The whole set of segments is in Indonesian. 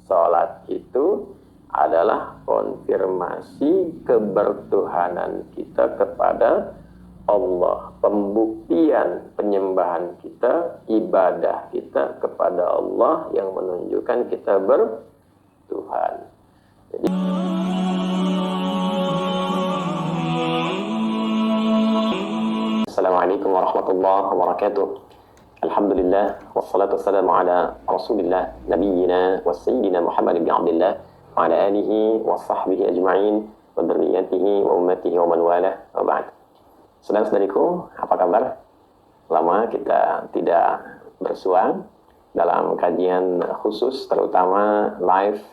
Salat itu adalah konfirmasi kebertuhanan kita kepada Allah, pembuktian penyembahan kita, ibadah kita kepada Allah yang menunjukkan kita bertuhan. Jadi, Assalamualaikum warahmatullahi wabarakatuh. Alhamdulillah, wassalatu wassalamu ala rasulillah, nabiyyina wa sayyidina Muhammad bin Abdullah wa ala alihi wa sahbihi ajma'in wa dzurriyyatihi wa ummatihi wa man walah wa ba'd. Saudara-saudariku, apa kabar? Lama kita tidak bersua dalam kajian khusus, terutama live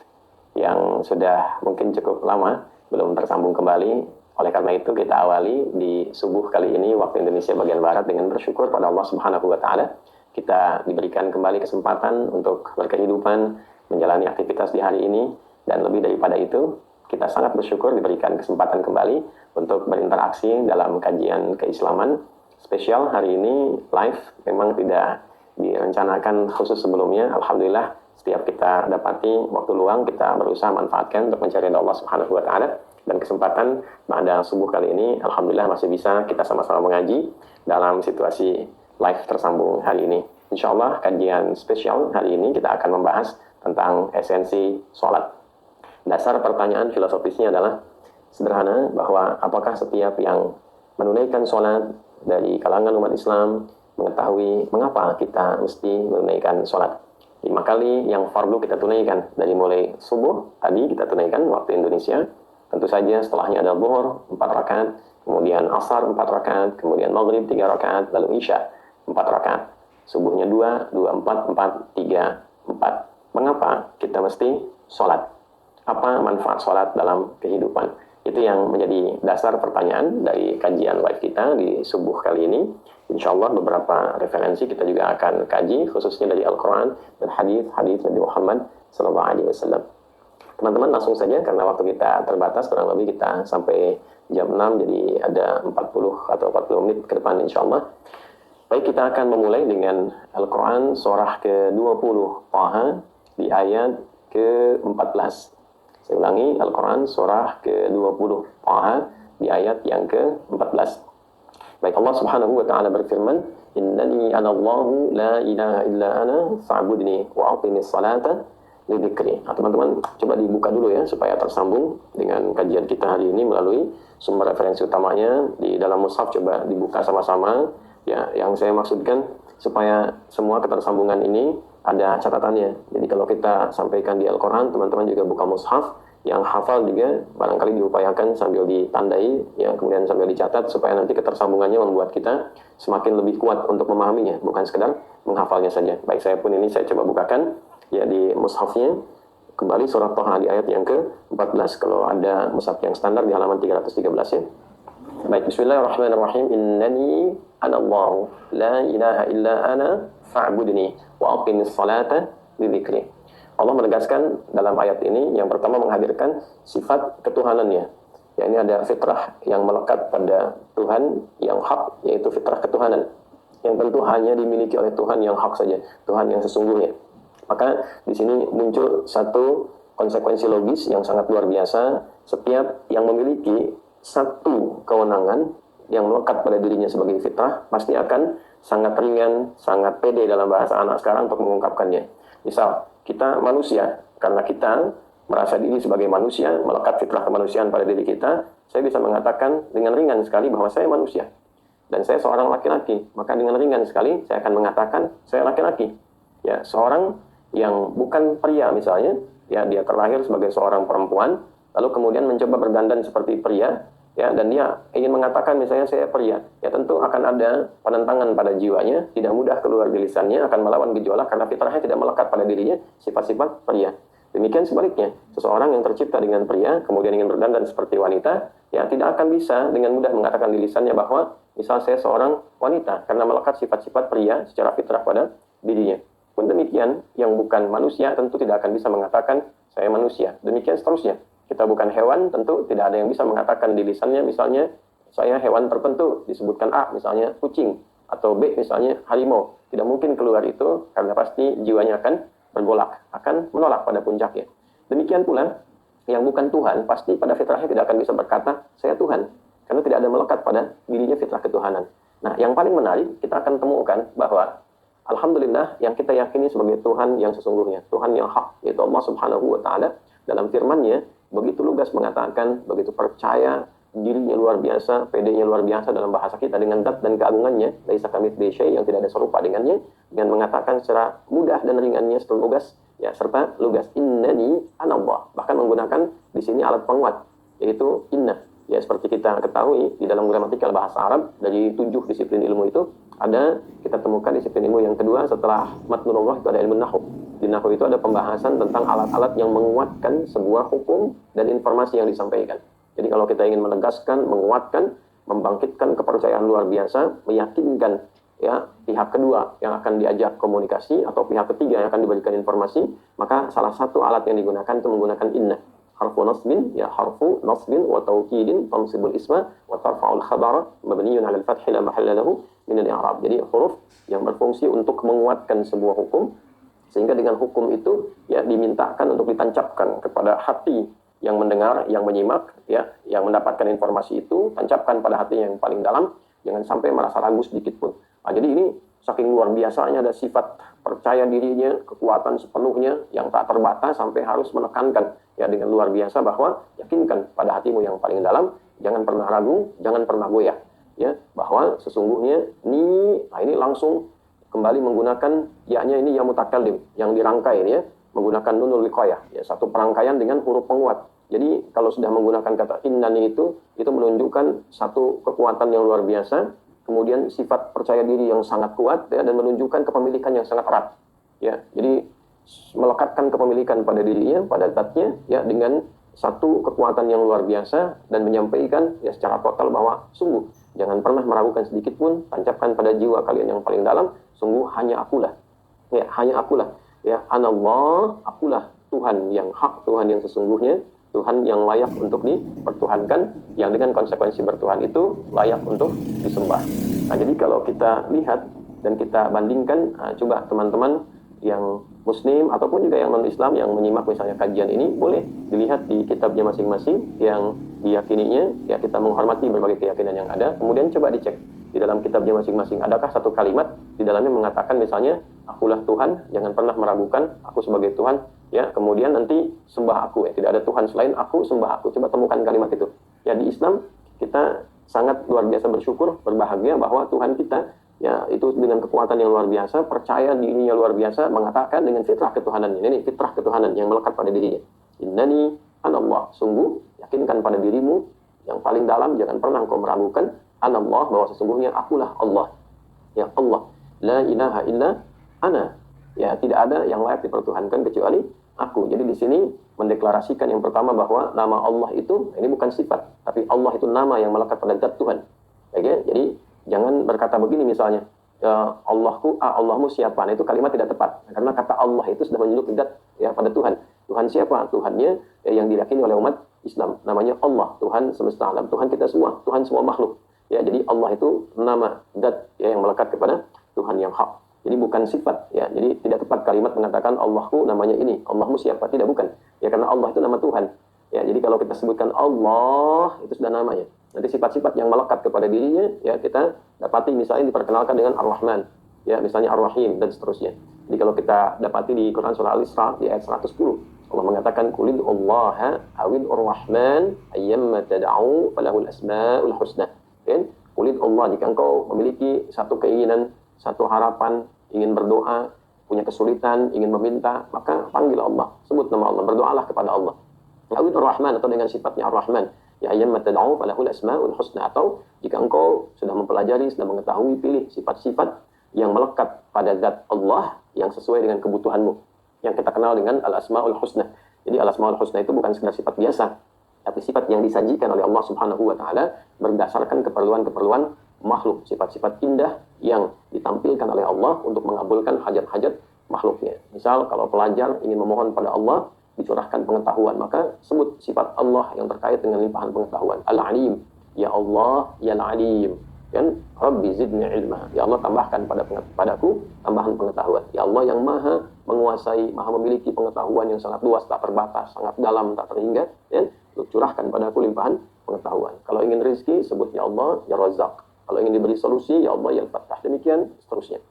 yang sudah mungkin cukup lama belum tersambung kembali. Oleh karena itu kita awali di subuh kali ini waktu Indonesia bagian Barat dengan bersyukur pada Allah Subhanahu wa Ta'ala. Kita diberikan kembali kesempatan untuk berkehidupan, menjalani aktivitas di hari ini, dan lebih daripada itu kita sangat bersyukur diberikan kesempatan kembali untuk berinteraksi dalam kajian keislaman spesial hari ini live. Memang tidak direncanakan khusus sebelumnya. Alhamdulillah setiap kita dapati waktu luang kita berusaha manfaatkan untuk mencari Allah Subhanahu wa Ta'ala. Dan kesempatan pada subuh kali ini alhamdulillah masih bisa kita sama-sama mengaji dalam situasi live tersambung hari ini. Insya Allah kajian spesial hari ini kita akan membahas tentang esensi sholat. Dasar pertanyaan filosofisnya adalah sederhana, bahwa apakah setiap yang menunaikan sholat dari kalangan umat Islam mengetahui mengapa kita mesti menunaikan sholat. 5 kali yang fardu kita tunaikan, dari mulai subuh tadi kita tunaikan waktu Indonesia, tentu saja setelahnya ada zuhur 4 rakaat, kemudian asar 4 rakaat, kemudian maghrib 3 rakaat, lalu isya 4 rakaat. Subuhnya 2, 2, 4, 4, 3, 4. Mengapa kita mesti sholat? Apa manfaat sholat dalam kehidupan? Itu yang menjadi dasar pertanyaan dari kajian live kita di subuh kali ini. Insya Allah beberapa referensi kita juga akan kaji, khususnya dari Al-Quran dan hadis Nabi Muhammad SAW. Teman-teman langsung saja, karena waktu kita terbatas, kurang lebih kita sampai jam 6, jadi ada 40 atau 40 menit ke depan insya Allah. Baik, kita akan memulai dengan Al-Quran surah ke-20 Taha di ayat ke-14. Saya ulangi, Al-Quran surah ke-20 Taha di ayat yang ke-14. Baik, Allah Subhanahu wa Ta'ala berfirman, Innani anallahu la ilaha illa ana fa'budni wa aqimis salata lidzikri. Nah, teman-teman coba dibuka dulu ya supaya tersambung dengan kajian kita hari ini melalui sumber referensi utamanya di dalam mushaf. Coba dibuka sama-sama ya. Yang saya maksudkan supaya semua ketersambungan ini ada catatannya. Jadi kalau kita sampaikan di Al-Quran, teman-teman juga buka mushaf. Yang hafal juga barangkali diupayakan sambil ditandai ya, kemudian sambil dicatat, supaya nanti ketersambungannya membuat kita semakin lebih kuat untuk memahaminya, bukan sekedar menghafalnya saja. Baik, saya pun ini saya coba bukakan ya di mushafnya. Kembali surat Thaha di ayat yang ke-14. Kalau ada mushaf yang standar di halaman 313 ya. Baik, bismillahirrahmanirrahim. Innani anallahu la ilaha illa ana fa'budni wa aqimis salata lidzikri. Allah menegaskan dalam ayat ini yang pertama menghadirkan sifat ketuhanannya. Ya, ini ada fitrah yang melekat pada Tuhan yang hak, yaitu fitrah ketuhanan, yang tentu hanya dimiliki oleh Tuhan yang hak saja, Tuhan yang sesungguhnya. Maka di sini muncul satu konsekuensi logis yang sangat luar biasa. Setiap yang memiliki satu kewenangan yang melekat pada dirinya sebagai fitrah pasti akan sangat ringan, sangat pede dalam bahasa anak sekarang untuk mengungkapkannya. Misal, kita manusia, karena kita merasa diri sebagai manusia, melekat fitrah kemanusiaan pada diri kita, saya bisa mengatakan dengan ringan sekali bahwa saya manusia. Dan saya seorang laki-laki, maka dengan ringan sekali saya akan mengatakan saya laki-laki. Ya, seorang yang bukan pria misalnya, ya dia terlahir sebagai seorang perempuan, lalu kemudian mencoba berdandan seperti pria, ya, dan dia ingin mengatakan misalnya saya pria, ya tentu akan ada penentangan pada jiwanya, tidak mudah keluar di lisannya, akan melawan gejolak karena fitrahnya tidak melekat pada dirinya sifat-sifat pria. Demikian sebaliknya, seseorang yang tercipta dengan pria kemudian ingin berdandan seperti wanita, ya tidak akan bisa dengan mudah mengatakan di lisannya bahwa misal saya seorang wanita, karena melekat sifat-sifat pria secara fitrah pada dirinya. Pun demikian, yang bukan manusia tentu tidak akan bisa mengatakan saya manusia. Demikian seterusnya. Kita bukan hewan, tentu tidak ada yang bisa mengatakan di lisannya misalnya saya hewan tertentu, disebutkan A misalnya kucing, atau B misalnya harimau. Tidak mungkin keluar itu, karena pasti jiwanya akan bergolak, akan menolak pada puncaknya. Demikian pula yang bukan Tuhan pasti pada fitrahnya tidak akan bisa berkata saya Tuhan, karena tidak ada melekat pada dirinya fitrah ketuhanan. Nah, yang paling menarik kita akan temukan bahwa alhamdulillah yang kita yakini sebagai Tuhan yang sesungguhnya, Tuhan yang hak, yaitu Allah Subhanahu wa taala, dalam firman-Nya begitu lugas mengatakan, begitu percaya, dirinya luar biasa, PD-nya luar biasa dalam bahasa kita dengan zat dan keagungannya, laisa kamitslihi syai', yang tidak ada serupa dengannya, dengan mengatakan secara mudah dan ringannya secara lugas, ya, serta lugas innani anallah, bahkan menggunakan di sini alat penguat yaitu inna. Ya, seperti kita ketahui di dalam gramatikal bahasa Arab, dari 7 disiplin ilmu itu ada, kita temukan disiplin ilmu yang kedua setelah matnullah itu ada ilmu nahwu. Di nahwu itu ada pembahasan tentang alat-alat yang menguatkan sebuah hukum dan informasi yang disampaikan. Jadi kalau kita ingin menegaskan, menguatkan, membangkitkan kepercayaan luar biasa, meyakinkan ya pihak kedua yang akan diajak komunikasi atau pihak ketiga yang akan diberikan informasi, maka salah satu alat yang digunakan itu menggunakan inna. Harfu nasbin, ya harfu nasbin wa tawkidin tansibul isma wa tarfa'ul khabara mabniyun 'ala al-fathi la mahalla lahu min al-i'rab. Jadi huruf yang berfungsi untuk menguatkan sebuah hukum, sehingga dengan hukum itu ya dimintakan untuk ditancapkan kepada hati yang mendengar, yang menyimak, ya, yang mendapatkan informasi itu, tancapkan pada hati yang paling dalam, jangan sampai merasa ragu sedikit pun. Nah, jadi ini saking luar biasanya ada sifat percaya dirinya, kekuatan sepenuhnya yang tak terbatas sampai harus menekankan ya dengan luar biasa bahwa yakinkan pada hatimu yang paling dalam, jangan pernah ragu, jangan pernah goyah, ya, bahwa sesungguhnya ini langsung kembali menggunakan ya-nya ini ya mutakallim yang dirangkai ya, menggunakan nunul wiqayah, ya, satu perangkaian dengan huruf penguat. Jadi kalau sudah menggunakan kata innani itu menunjukkan satu kekuatan yang luar biasa, kemudian sifat percaya diri yang sangat kuat ya, dan menunjukkan kepemilikan yang sangat erat. Ya, jadi melekatkan kepemilikan pada dirinya, pada zatnya ya, dengan satu kekuatan yang luar biasa, dan menyampaikan ya secara total bahwa sungguh jangan pernah meragukan sedikit pun, tancapkan pada jiwa kalian yang paling dalam, sungguh hanya akulah. Ya, hanya akulah. Ya, anallah, akulah Tuhan yang hak, Tuhan yang sesungguhnya, Tuhan yang layak untuk dipertuhankan, yang dengan konsekuensi bertuhan itu layak untuk disembah. Nah, jadi kalau kita lihat dan kita bandingkan, coba teman-teman yang muslim ataupun juga yang non-Islam yang menyimak misalnya kajian ini, boleh dilihat di kitabnya masing-masing yang diyakininya, ya, kita menghormati berbagai keyakinan yang ada, kemudian coba dicek di dalam kitabnya masing-masing, adakah satu kalimat di dalamnya mengatakan misalnya, akulah Tuhan, jangan pernah meragukan, aku sebagai Tuhan, ya, kemudian nanti sembah aku, ya, tidak ada Tuhan selain aku, sembah aku. Coba temukan kalimat itu. Ya, di Islam kita sangat luar biasa bersyukur, berbahagia bahwa Tuhan kita ya itu dengan kekuatan yang luar biasa, percaya dirinya luar biasa, mengatakan dengan fitrah ketuhanan. Ini fitrah ketuhanan yang melekat pada dirinya. Innani anallah, sungguh yakinkan pada dirimu yang paling dalam, jangan pernah engkau meragukan anallah, bahwa sesungguhnya akulah Allah. Ya Allah, la ilaha illa ana. Ya, tidak ada yang layak dipertuhankan kecuali aku. Jadi di sini mendeklarasikan yang pertama bahwa nama Allah itu ini bukan sifat, tapi Allah itu nama yang melekat pada zat Tuhan. Oke? Jadi jangan berkata begini misalnya, ya, Allahku, Allahmu siapa? Nah, itu kalimat tidak tepat. Karena kata Allah itu sudah menunjuk zat ya pada Tuhan. Tuhan siapa? Tuhannya ya, yang diyakini oleh umat Islam. Namanya Allah, Tuhan semesta alam, Tuhan kita semua, Tuhan semua makhluk. Ya, jadi Allah itu nama zat ya, yang melekat kepada Tuhan yang hak. Jadi bukan sifat, ya. Jadi tidak tepat kalimat mengatakan Allahku namanya ini, Allahmu siapa? Tidak, bukan. Ya, karena Allah itu nama Tuhan. Ya, jadi kalau kita sebutkan Allah, itu sudah namanya. Nanti sifat-sifat yang melekat kepada dirinya, ya, kita dapati misalnya diperkenalkan dengan Ar-Rahman, ya, misalnya Ar-Rahim, dan seterusnya. Jadi kalau kita dapati di Quran surah Al-Isra, di ayat 110, Allah mengatakan, Qulil Allah awil Ar-Rahman, ayyamma tada'u falahul asma'ul husna. Kan? Qulil Allah, jika engkau memiliki satu keinginan, satu harapan, ingin berdoa, punya kesulitan, ingin meminta, maka panggil Allah, sebut nama Allah, berdoalah kepada Allah. Awil Ar-Rahman, atau dengan sifatnya Ar-Rahman. Ya ayyamma tad'u falahul asmaul husna, atau jika engkau sudah mempelajari, sudah mengetahui, pilih sifat-sifat yang melekat pada zat Allah yang sesuai dengan kebutuhanmu, yang kita kenal dengan al-asmaul husna. Jadi al-asmaul husna itu bukan sekedar sifat biasa, tapi sifat yang disajikan oleh Allah Subhanahu wa taala berdasarkan keperluan-keperluan makhluk, sifat-sifat indah yang ditampilkan oleh Allah untuk mengabulkan hajat-hajat makhluknya. Misal kalau pelajar ingin memohon pada Allah dicurahkan pengetahuan, maka sebut sifat Allah yang terkait dengan limpahan pengetahuan. Al-Alim, ya Allah, ya Al-Alim. Kan, Rabbi zidni ilma, ya Allah tambahkan padaku tambahan pengetahuan. Ya Allah yang maha menguasai, maha memiliki pengetahuan yang sangat luas, tak terbatas, sangat dalam, tak terhingga, ya, curahkan padaku limpahan pengetahuan. Kalau ingin rezeki, sebut ya Allah, ya Razzaq. Kalau ingin diberi solusi, ya Allah, ya Fattah. Demikian seterusnya.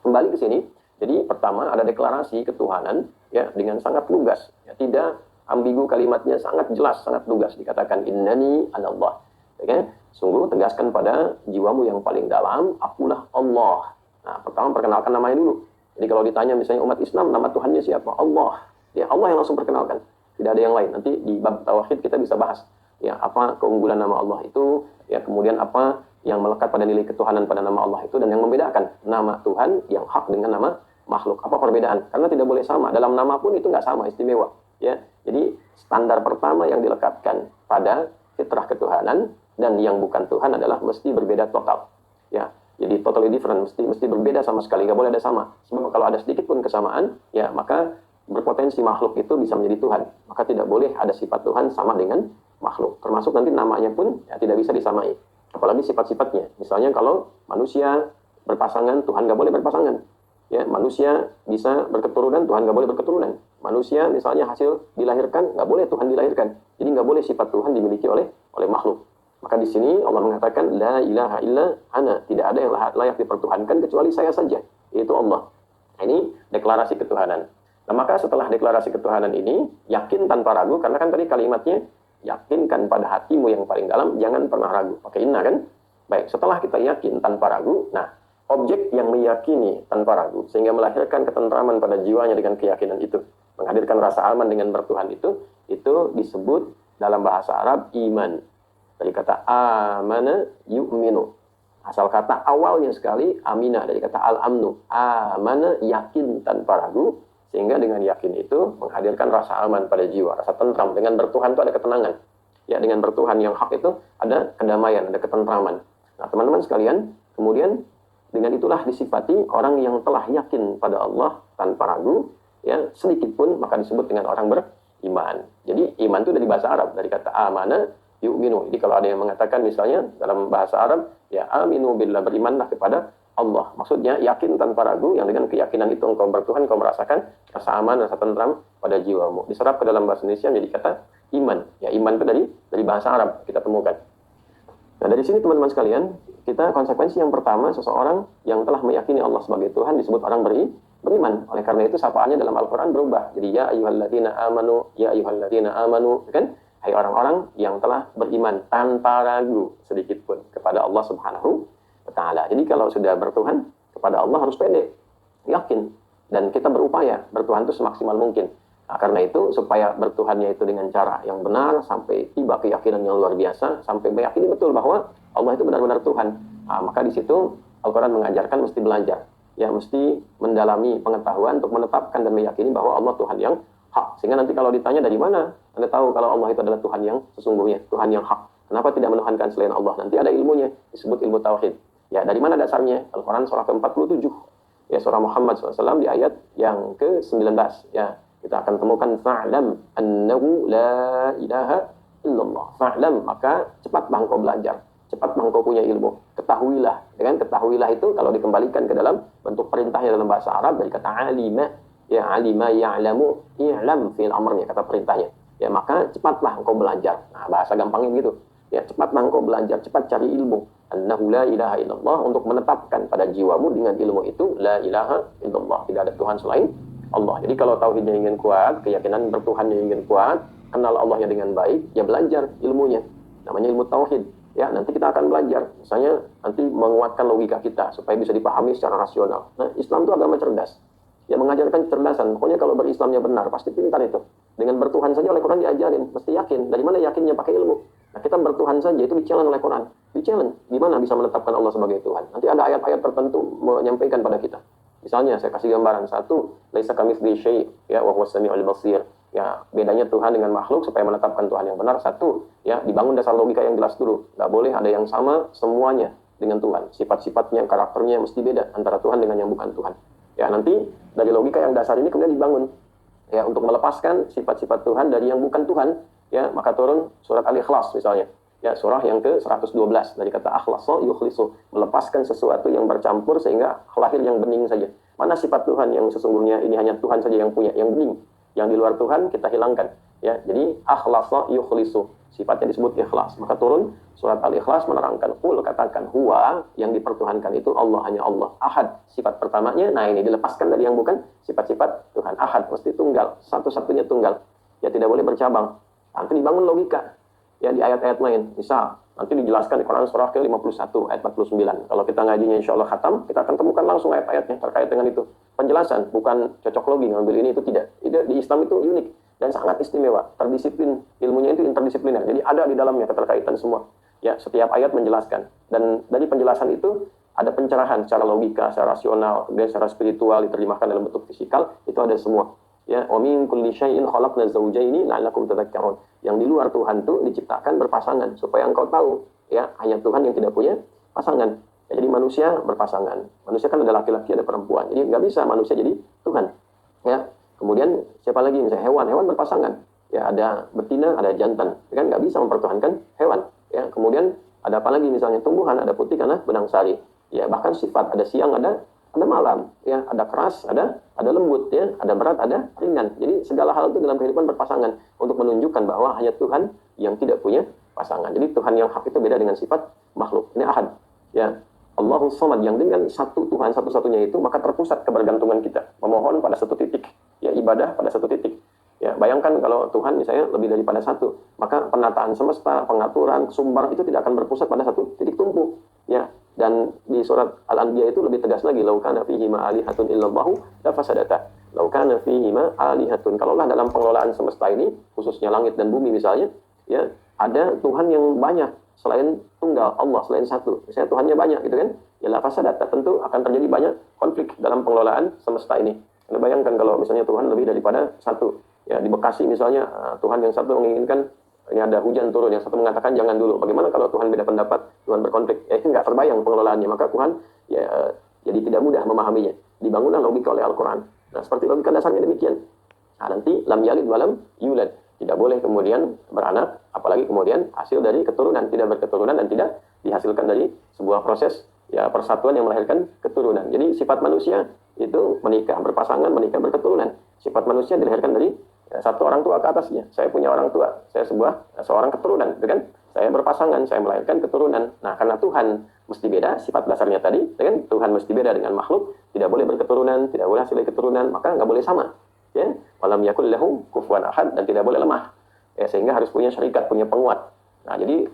Kembali ke sini, jadi pertama ada deklarasi ketuhanan, ya, dengan sangat lugas, ya, tidak ambigu kalimatnya, sangat jelas, sangat lugas, dikatakan innani anallah. Ya, sungguh tegaskan pada jiwamu yang paling dalam, akulah Allah. Nah, pertama perkenalkan namanya dulu. Jadi kalau ditanya misalnya umat Islam, nama Tuhannya siapa? Allah. Ya, Allah yang langsung perkenalkan. Tidak ada yang lain. Nanti di bab tauhid kita bisa bahas, ya, apa keunggulan nama Allah itu, ya, kemudian apa yang melekat pada nilai ketuhanan pada nama Allah itu, dan yang membedakan nama Tuhan yang hak dengan nama makhluk. Apa perbedaan? Karena tidak boleh sama. Dalam nama pun itu nggak sama, istimewa. Ya, jadi standar pertama yang dilekatkan pada fitrah ketuhanan dan yang bukan Tuhan adalah mesti berbeda total. Ya, jadi totally different, mesti berbeda sama sekali, nggak boleh ada sama. Sebab kalau ada sedikit pun kesamaan, ya maka berpotensi makhluk itu bisa menjadi Tuhan. Maka tidak boleh ada sifat Tuhan sama dengan makhluk. Termasuk nanti namanya pun ya tidak bisa disamai. Apalagi sifat-sifatnya. Misalnya kalau manusia berpasangan, Tuhan nggak boleh berpasangan. Ya, manusia bisa berketurunan, Tuhan nggak boleh berketurunan. Manusia misalnya hasil dilahirkan, nggak boleh Tuhan dilahirkan. Jadi nggak boleh sifat Tuhan dimiliki oleh makhluk. Maka di sini Allah mengatakan la ilaha illa ana, tidak ada yang layak dipertuhankan kecuali saya saja, yaitu Allah. Nah, ini deklarasi ketuhanan. Nah, maka setelah deklarasi ketuhanan ini, yakin tanpa ragu, karena kan tadi kalimatnya yakinkan pada hatimu yang paling dalam, jangan pernah ragu. Pakai inna kan? Baik, setelah kita yakin tanpa ragu, nah, objek yang meyakini tanpa ragu, sehingga melahirkan ketentraman pada jiwanya dengan keyakinan itu, menghadirkan rasa aman dengan bertuhan itu disebut dalam bahasa Arab iman. Dari kata amana yu'minu. Asal kata awalnya sekali amina, dari kata al-amnu. Amana, yakin tanpa ragu, sehingga dengan yakin itu menghadirkan rasa aman pada jiwa, rasa tentram. Dengan bertuhan itu ada ketenangan. Ya, dengan bertuhan yang hak itu ada kedamaian, ada ketentraman. Nah, teman-teman sekalian, kemudian dengan itulah disifati orang yang telah yakin pada Allah tanpa ragu, ya, sedikit pun, maka disebut dengan orang beriman. Jadi iman itu dari bahasa Arab, dari kata amana yu'minu. Jadi kalau ada yang mengatakan misalnya dalam bahasa Arab, ya aminu billah, berimanlah kepada Allah. Maksudnya yakin tanpa ragu, yang dengan keyakinan itu engkau bertuhan, engkau merasakan rasa aman, rasa tentram pada jiwamu. Diserap ke dalam bahasa Indonesia menjadi kata iman. Ya, iman itu dari bahasa Arab kita temukan. Nah, dari sini teman-teman sekalian, kita konsekuensi yang pertama, seseorang yang telah meyakini Allah sebagai Tuhan disebut orang beriman. Oleh karena itu sapaannya dalam Al-Quran berubah. Jadi ya ayyuhalladzina amanu, kan? Hai orang-orang yang telah beriman tanpa ragu sedikit pun kepada Allah Subhanahu wa Ta'ala. Jadi kalau sudah bertuhan kepada Allah harus pede, yakin, dan kita berupaya bertuhan itu semaksimal mungkin. Nah, karena itu supaya bertuhannya itu dengan cara yang benar sampai tiba keyakinan yang luar biasa, sampai meyakini betul bahwa Allah itu benar-benar Tuhan. Nah, maka di situ Al-Quran mengajarkan mesti belajar, ya, mesti mendalami pengetahuan untuk menetapkan dan meyakini bahwa Allah Tuhan yang hak. Sehingga nanti kalau ditanya dari mana Anda tahu kalau Allah itu adalah Tuhan yang sesungguhnya, Tuhan yang hak, kenapa tidak menuhankan selain Allah? Nanti ada ilmunya, disebut ilmu tauhid. Ya, dari mana dasarnya? Al-Quran surah ke-47, ya, surah Muhammad SAW di ayat yang ke-19. Ya, kita akan temukan fa'lam annahu la ilaha illallah. Fa'lam, maka cepatlah engkau belajar, cepatlah engkau punya ilmu, ketahuilah. Dengan ketahuilah itu kalau dikembalikan ke dalam bentuk perintahnya dalam bahasa Arab dari kata alima, ya, alima ya'lamu i'lam fi'il amrnya, kata perintahnya. Ya, maka cepatlah engkau belajar. Nah, bahasa gampangnya gitu. Ya, cepatlah engkau belajar, cepat cari ilmu. Annahu la ilaha illallah, untuk menetapkan pada jiwamu dengan ilmu itu la ilaha illallah, tidak ada Tuhan selain Allah. Jadi kalau tauhidnya ingin kuat, keyakinan bertuhannya ingin kuat, kenal Allahnya dengan baik, ya belajar ilmunya. Namanya ilmu tauhid. Ya, nanti kita akan belajar. Misalnya nanti menguatkan logika kita supaya bisa dipahami secara rasional. Nah, Islam itu agama cerdas. Ya, mengajarkan kecerdasan. Pokoknya kalau berislamnya benar, pasti pintar itu. Dengan bertuhan saja oleh Quran diajarin, mesti yakin. Dari mana yakinnya? Pakai ilmu. Nah, kita bertuhan saja itu di-challenge oleh Quran. Di-challenge. Gimana bisa menetapkan Allah sebagai Tuhan? Nanti ada ayat-ayat tertentu menyampaikan pada kita. Misalnya saya kasih gambaran satu, laisa kamitslihi syai', ya, wa huwas samiul basir. Ya, bedanya Tuhan dengan makhluk supaya menetapkan Tuhan yang benar satu, ya, dibangun dasar logika yang jelas dulu. Nggak boleh ada yang sama semuanya dengan Tuhan. Sifat-sifatnya, karakternya mesti beda antara Tuhan dengan yang bukan Tuhan. Ya, nanti dari logika yang dasar ini kemudian dibangun, ya, untuk melepaskan sifat-sifat Tuhan dari yang bukan Tuhan, ya, maka turun surat Al-Ikhlas misalnya. Ya, surah yang ke-112 dari kata akhlasa yukhlisu, melepaskan sesuatu yang bercampur sehingga lahir yang bening saja. Mana sifat Tuhan yang sesungguhnya ini hanya Tuhan saja yang punya, yang bling. Yang di luar Tuhan kita hilangkan. Ya, jadi akhlasa yukhlisu. Sifatnya disebut ikhlas. Maka turun surat Al-Ikhlas menerangkan, qul, katakan, huwa, yang dipertuhankan itu Allah, hanya Allah. Ahad, sifat pertamanya. Nah, ini dilepaskan dari yang bukan sifat-sifat Tuhan. Ahad, mesti tunggal, satu-satunya tunggal. Ya, tidak boleh bercabang. Nanti dibangun logika. Ya, di ayat-ayat lain. Misal, nanti dijelaskan di Quran surah ke-51 ayat 49. Kalau kita ngajinya insya Allah khatam, kita akan temukan langsung ayat-ayatnya terkait dengan itu. Penjelasan, bukan cocok logi ngambil ini itu tidak. Di Islam itu unik dan sangat istimewa, terdisiplin, ilmunya itu interdisipliner. Jadi ada di dalamnya keterkaitan semua. Ya, setiap ayat menjelaskan. Dan dari penjelasan itu ada pencerahan secara logika, secara rasional, dan secara spiritual diterjemahkan dalam bentuk fisikal, itu ada semua. Ya, wa min kulli syai'in khalaqna zawjaini la'allakum tadhakkarun. Yang di luar Tuhan itu diciptakan berpasangan supaya engkau tahu, ya, hanya Tuhan yang tidak punya pasangan. Ya, jadi manusia berpasangan. Manusia kan ada laki-laki, ada perempuan. Jadi nggak bisa manusia jadi Tuhan. Ya, kemudian siapa lagi misalnya hewan berpasangan. Ya, ada betina, ada jantan. Ya, kan nggak bisa mempertuhankan hewan. Ya, kemudian ada apa lagi misalnya tumbuhan, ada putih karena benang sari. Ya, bahkan sifat, ada siang, ada malam, ya, ada keras, ada lembut, ya, ada berat, ada ringan. Jadi segala hal itu dalam kehidupan berpasangan untuk menunjukkan bahwa hanya Tuhan yang tidak punya pasangan. Jadi Tuhan yang hak itu beda dengan sifat makhluk. Ini ahad. Ya, Allahus Samad, yang dengan satu Tuhan satu-satunya itu maka terpusat kebergantungan kita, memohon pada satu titik, ya, ibadah pada satu titik. Ya, bayangkan kalau Tuhan misalnya lebih daripada satu, maka penataan semesta, pengaturan, sumber itu tidak akan berpusat pada satu titik tumpu. Ya, dan di surat Al-Anbiya itu lebih tegas lagi, lau kana fihi ma alihatun illallahu la fasadata. Lau kana fihi ma alihatun. Kalaulah dalam pengelolaan semesta ini, khususnya langit dan bumi misalnya, ya, ada Tuhan yang banyak selain tunggal Allah, selain satu. Misalnya Tuhannya banyak gitu kan, ya la fasadata, tentu akan terjadi banyak konflik dalam pengelolaan semesta ini. Anda bayangkan kalau misalnya Tuhan lebih daripada satu. Ya, di Bekasi misalnya, Tuhan yang satu menginginkan ini ada hujan turun, yang satu mengatakan jangan dulu. Bagaimana kalau Tuhan beda pendapat, Tuhan berkonflik? Ya, itu nggak terbayang pengelolaannya. Maka Tuhan ya jadi tidak mudah memahaminya. Dibangunlah logika oleh Al-Quran. Nah, seperti logika dasarnya demikian. Nah, nanti lam yalid walam yulad. Tidak boleh kemudian beranak, apalagi kemudian hasil dari keturunan, tidak berketurunan dan tidak dihasilkan dari sebuah proses ya persatuan yang melahirkan keturunan. Jadi sifat manusia itu menikah, berpasangan, menikah, berketurunan. Sifat manusia dilahirkan dari satu orang tua ke atasnya. Saya punya orang tua, saya seorang keturunan, gitu kan? Saya berpasangan, saya melahirkan keturunan. Nah, karena Tuhan mesti beda, sifat dasarnya tadi, gitu kan? Tuhan mesti beda dengan makhluk, tidak boleh berketurunan, tidak boleh hasil dari keturunan, maka nggak boleh sama. Ya, walam yakul lahu kufuwan ahad, dan tidak boleh lemah. Ya, sehingga harus punya syarikat, punya penguat. Nah, jadi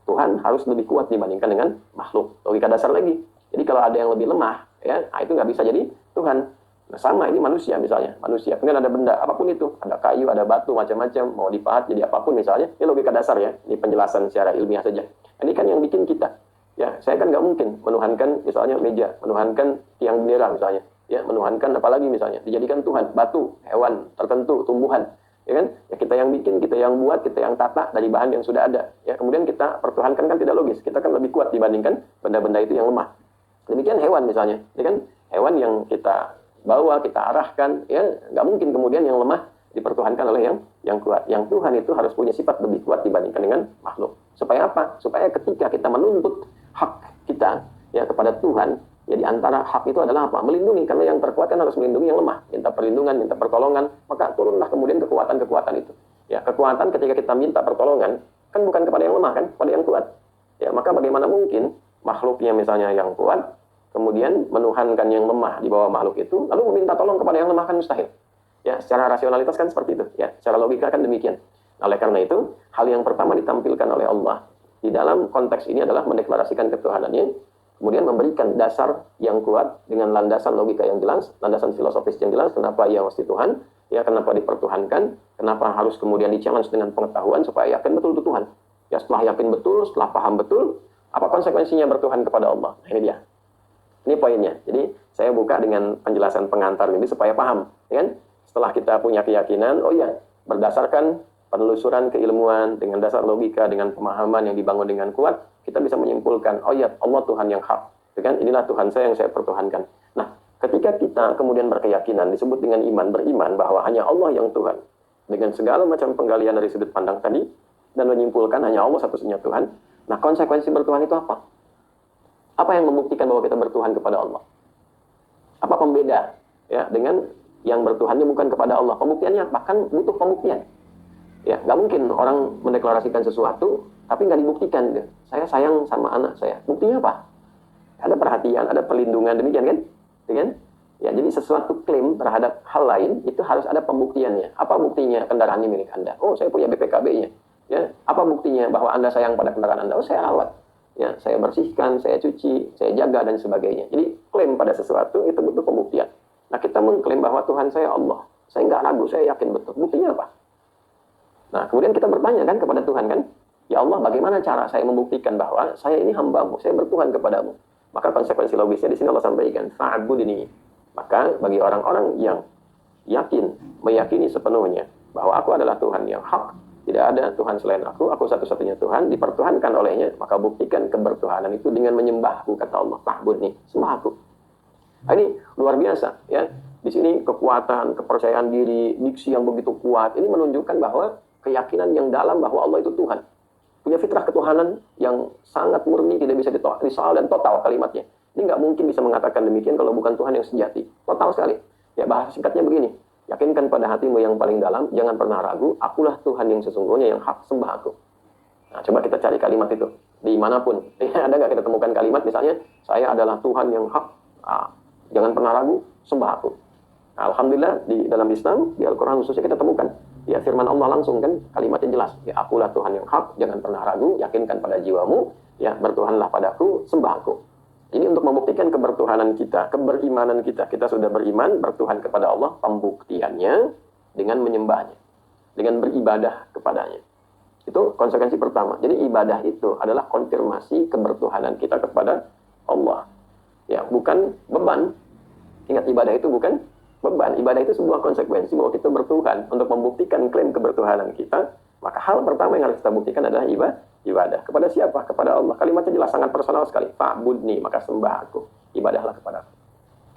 Tuhan harus lebih kuat dibandingkan dengan makhluk. Logika dasar lagi. Jadi kalau ada yang lebih lemah, ya, nah itu nggak bisa jadi Tuhan. Nah, sama ini manusia misalnya, manusia. Kemudian ada benda, apapun itu, ada kayu, ada batu, macam-macam, mau dipahat jadi apapun misalnya. Ini logika dasar ya, ini penjelasan secara ilmiah saja. Ini kan yang bikin kita. Ya, saya kan nggak mungkin menuhankan misalnya meja, menuhankan tiang bendera misalnya, ya, menuhankan apalagi misalnya, dijadikan Tuhan, batu, hewan tertentu, tumbuhan. Ya kan? Ya, kita yang bikin, kita yang buat, kita yang tata dari bahan yang sudah ada. Ya, kemudian kita pertuhankan kan tidak logis. Kita kan lebih kuat dibandingkan benda-benda itu yang lemah. Demikian hewan misalnya, ya kan? Hewan yang kita bawa, kita arahkan, ya nggak mungkin kemudian yang lemah dipertuhankan oleh yang kuat. Yang Tuhan itu harus punya sifat lebih kuat dibandingkan dengan makhluk. Supaya apa? Supaya ketika kita menuntut hak kita ya kepada Tuhan, ya di antara hak itu adalah apa? Melindungi, karena yang terkuat kan harus melindungi yang lemah, minta perlindungan, minta pertolongan, maka turunlah kemudian kekuatan-kekuatan itu. Ya, kekuatan ketika kita minta pertolongan kan bukan kepada yang lemah kan, kepada yang kuat. Ya, maka bagaimana mungkin makhluknya misalnya yang kuat kemudian menuhankan yang lemah di bawah makhluk itu, lalu meminta tolong kepada yang lemah, kan mustahil. Ya, secara rasionalitas kan seperti itu. Ya, secara logika kan demikian. Oleh karena itu, hal yang pertama ditampilkan oleh Allah di dalam konteks ini adalah mendeklarasikan ketuhanannya, kemudian memberikan dasar yang kuat dengan landasan logika yang jelas, landasan filosofis yang jelas, kenapa ia mesti Tuhan, ya kenapa dipertuhankan, kenapa harus kemudian di-challenge dengan pengetahuan supaya yakin betul itu Tuhan. Ya, setelah yakin betul, setelah paham betul, apa konsekuensinya bertuhan kepada Allah? Nah, ini dia. Ini poinnya. Jadi saya buka dengan penjelasan pengantar ini supaya paham, ya kan? Setelah kita punya keyakinan, oh iya, berdasarkan penelusuran keilmuan dengan dasar logika, dengan pemahaman yang dibangun dengan kuat, kita bisa menyimpulkan, oh iya, Allah Tuhan yang hak, ya kan? Inilah Tuhan saya yang saya pertuhankan. Nah, ketika kita kemudian berkeyakinan, disebut dengan iman, beriman bahwa hanya Allah yang Tuhan, dengan segala macam penggalian dari sudut pandang tadi, dan menyimpulkan hanya Allah satu-satunya Tuhan. Nah, konsekuensi bertuhan itu apa? Apa yang membuktikan bahwa kita bertuhan kepada Allah? Apa pembeda ya dengan yang bertuhannya bukan kepada Allah? Pembuktiannya bahkan butuh pembuktian. Ya, nggak mungkin orang mendeklarasikan sesuatu tapi nggak dibuktikan. Gitu. Saya sayang sama anak saya. Buktinya apa? Ada perhatian, ada perlindungan, demikian kan? Demikian? Ya, jadi sesuatu klaim terhadap hal lain itu harus ada pembuktiannya. Apa buktinya kendaraan ini milik Anda? Oh, saya punya BPKB-nya. Ya, apa buktinya bahwa Anda sayang pada kendaraan Anda? Oh, saya rawat. Ya, saya bersihkan, saya cuci, saya jaga dan sebagainya. Jadi klaim pada sesuatu itu butuh pembuktian. Nah, kita mengklaim bahwa Tuhan saya Allah. Saya nggak ragu, saya yakin betul. Buktinya apa? Nah, kemudian kita bertanya kan kepada Tuhan kan, ya Allah, bagaimana cara saya membuktikan bahwa saya ini hamba-Mu, saya bertuhan kepadamu? Maka konsekuensi logisnya di sini Allah sampaikan, fa'budni. Maka bagi orang-orang yang yakin, meyakini sepenuhnya bahwa aku adalah Tuhan yang hak, tidak ada Tuhan selain aku satu-satunya Tuhan, dipertuhankan olehnya, maka buktikan kebertuhanan itu dengan menyembahku, kata Allah, fa'budni, sembah aku. Nah, ini luar biasa ya. Di sini kekuatan, kepercayaan diri, diksi yang begitu kuat, ini menunjukkan bahwa keyakinan yang dalam bahwa Allah itu Tuhan. Punya fitrah ketuhanan yang sangat murni, tidak bisa disoal dan total kalimatnya. Ini nggak mungkin bisa mengatakan demikian kalau bukan Tuhan yang sejati. Total sekali. Ya, bahasa singkatnya begini. Yakinkan pada hatimu yang paling dalam, jangan pernah ragu, akulah Tuhan yang sesungguhnya yang hak, sembah aku. Nah, coba kita cari kalimat itu. Dimanapun. Ada nggak kita temukan kalimat misalnya, saya adalah Tuhan yang hak, jangan pernah ragu, sembah aku. Nah, alhamdulillah di dalam Islam, di Al-Quran khususnya kita temukan. Ya, firman Allah langsung kan, kalimatnya jelas. Ya, akulah Tuhan yang hak, jangan pernah ragu, yakinkan pada jiwamu, ya, bertuhanlah padaku, sembah aku. Ini untuk membuktikan kebertuhanan kita, keberimanan kita. Kita sudah beriman, bertuhan kepada Allah, pembuktiannya dengan menyembahnya, dengan beribadah kepadanya. Itu konsekuensi pertama. Jadi ibadah itu adalah konfirmasi kebertuhanan kita kepada Allah. Ya, bukan beban. Ingat, ibadah itu bukan beban. Ibadah itu sebuah konsekuensi bahwa kita bertuhan. Untuk membuktikan klaim kebertuhanan kita, maka hal pertama yang harus kita buktikan adalah ibadah. Kepada siapa? Kepada Allah. Kalimatnya jelas, sangat personal sekali. Fa'budni, maka sembah aku. Ibadahlah kepada aku.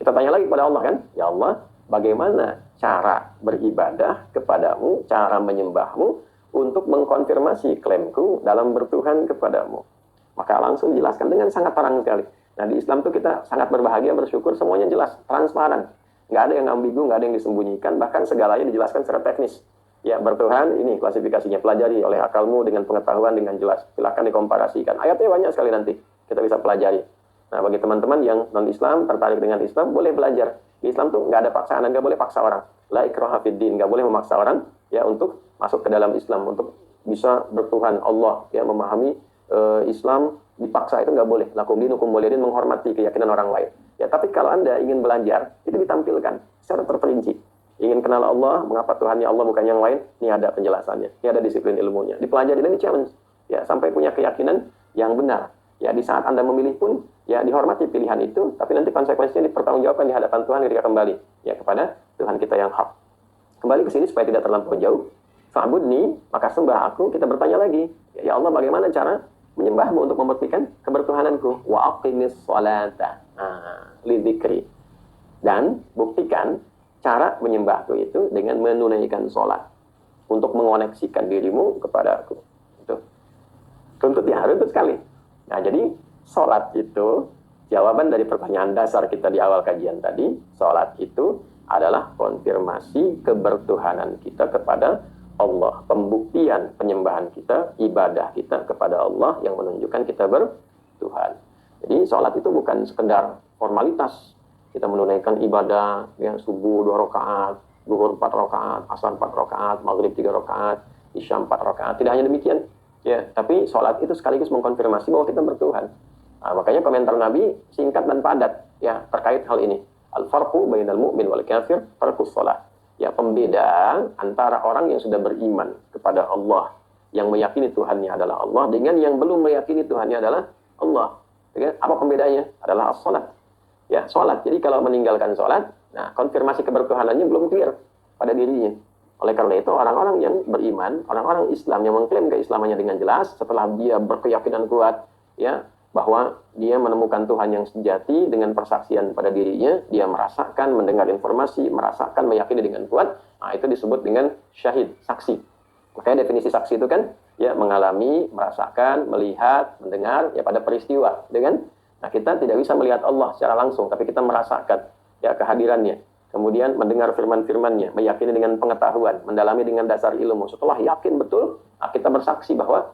Kita tanya lagi kepada Allah kan, ya Allah, bagaimana cara beribadah kepadamu, cara menyembahmu, untuk mengkonfirmasi klaimku dalam bertuhan kepadamu. Maka langsung dijelaskan dengan sangat terang sekali. Nah, di Islam itu kita sangat berbahagia, bersyukur, semuanya jelas, transparan. Nggak ada yang ambigu, nggak ada yang disembunyikan, bahkan segalanya dijelaskan secara teknis. Ya, bertuhan, ini klasifikasinya, pelajari oleh akalmu dengan pengetahuan, dengan jelas. Silakan dikomparasikan. Ayatnya banyak sekali nanti, kita bisa pelajari. Nah, bagi teman-teman yang non-Islam, tertarik dengan Islam, boleh belajar. Di Islam tuh nggak ada paksaan, dan nggak boleh paksa orang. La ikraha fid din, nggak boleh memaksa orang ya untuk masuk ke dalam Islam, untuk bisa bertuhan Allah, ya, memahami Islam dipaksa itu nggak boleh. Lakum dinukum waliyadin, menghormati keyakinan orang lain. Ya, tapi kalau Anda ingin belajar, itu ditampilkan secara terperinci. Ingin kenal Allah, mengapa Tuhannya Allah bukan yang lain? Ini ada penjelasannya, ini ada disiplin ilmunya. Dipelajari dan di challenge, ya, sampai punya keyakinan yang benar. Ya, di saat Anda memilih pun, ya, dihormati pilihan itu, tapi nanti konsekuensinya dipertanggungjawabkan di hadapan Tuhan ketika kembali, ya, kepada Tuhan kita yang hak. Kembali ke sini supaya tidak terlampau jauh. Fa'budni, maka sembah aku. Kita bertanya lagi, ya Allah, bagaimana cara menyembahmu untuk membuktikan kebertuhananku? Wa aqimis sholata lidzikri. Dan buktikan cara menyembahku itu dengan menunaikan sholat, untuk mengoneksikan dirimu kepada aku. Itu runtut ya, runtut sekali. Nah, jadi sholat itu jawaban dari pertanyaan dasar kita di awal kajian tadi. Sholat itu adalah konfirmasi kebertuhanan kita kepada Allah, pembuktian penyembahan kita, ibadah kita kepada Allah yang menunjukkan kita bertuhan. Jadi sholat itu bukan sekedar formalitas. Kita menunaikan ibadah, ya, subuh 2 rakaat, zuhur 4 rakaat, asar 4 rakaat, maghrib 3 rakaat, isya 4 rakaat. Tidak hanya demikian, ya, tapi sholat itu sekaligus mengkonfirmasi bahwa kita bertuhan. Nah, makanya komentar Nabi singkat dan padat, ya, terkait hal ini. Al-farqu bainal mu'min wal kafir tarkus sholat. Ya, pembeda antara orang yang sudah beriman kepada Allah, yang meyakini Tuhannya adalah Allah, dengan yang belum meyakini Tuhannya adalah Allah. Apa pembedanya? Adalah as-sholat. Ya, sholat. Jadi kalau meninggalkan sholat, nah, konfirmasi kebertuhanannya belum clear pada dirinya. Oleh karena itu, orang-orang yang beriman, orang-orang Islam yang mengklaim keislamannya dengan jelas, setelah dia berkeyakinan kuat, ya, bahwa dia menemukan Tuhan yang sejati dengan persaksian pada dirinya, dia merasakan, mendengar informasi, merasakan, meyakini dengan kuat, nah, itu disebut dengan syahid, saksi. Makanya definisi saksi itu kan, ya, mengalami, merasakan, melihat, mendengar, ya, pada peristiwa, dengan. Nah, kita tidak bisa melihat Allah secara langsung, tapi kita merasakan, ya kehadirannya, kemudian mendengar firman-firmannya, meyakini dengan pengetahuan, mendalami dengan dasar ilmu. Setelah yakin betul, kita bersaksi bahwa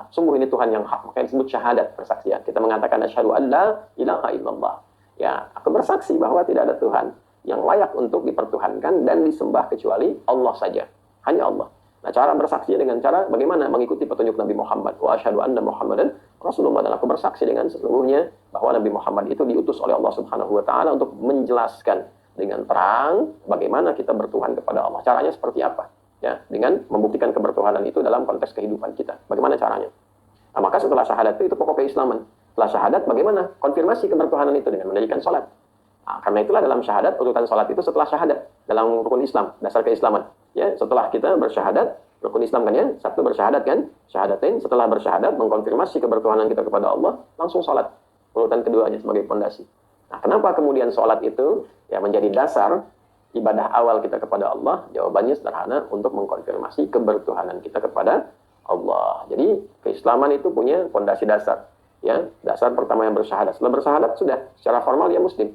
sungguh ini Tuhan yang hak, makanya disebut syahadat, persaksian. Kita mengatakan asyhadu an la ilaha illallah. Ya, aku bersaksi bahwa tidak ada Tuhan yang layak untuk dipertuhankan dan disembah kecuali Allah saja. Hanya Allah. Nah, cara bersaksi dengan cara bagaimana? Mengikuti petunjuk Nabi Muhammad. Wa asyhadu anna Muhammadan Rasulullah. Dan aku bersaksi dengan sesungguhnya bahwa Nabi Muhammad itu diutus oleh Allah Subhanahu wa taala untuk menjelaskan dengan terang bagaimana kita bertuhan kepada Allah. Caranya seperti apa? Ya, dengan membuktikan kebertuhanan itu dalam konteks kehidupan kita. Bagaimana caranya? Nah, maka setelah syahadat itu pokok keislaman. Setelah syahadat bagaimana? Konfirmasi kebertuhanan itu dengan mendirikan salat. Nah, karena itulah dalam syahadat, urutan salat itu setelah syahadat dalam rukun Islam, dasar keislaman. Ya, setelah kita bersyahadat, rukun Islam kan ya, satu bersyahadat kan, syahadatain, setelah bersyahadat mengkonfirmasi kebertuhanan kita kepada Allah, langsung salat. Urutan keduanya sebagai fondasi. Nah, kenapa kemudian salat itu ya menjadi dasar ibadah awal kita kepada Allah? Jawabannya sederhana, untuk mengkonfirmasi kebertuhanan kita kepada Allah. Jadi, keislaman itu punya fondasi dasar. Ya, dasar pertama yang bersyahadat. Setelah bersyahadat sudah secara formal dia muslim.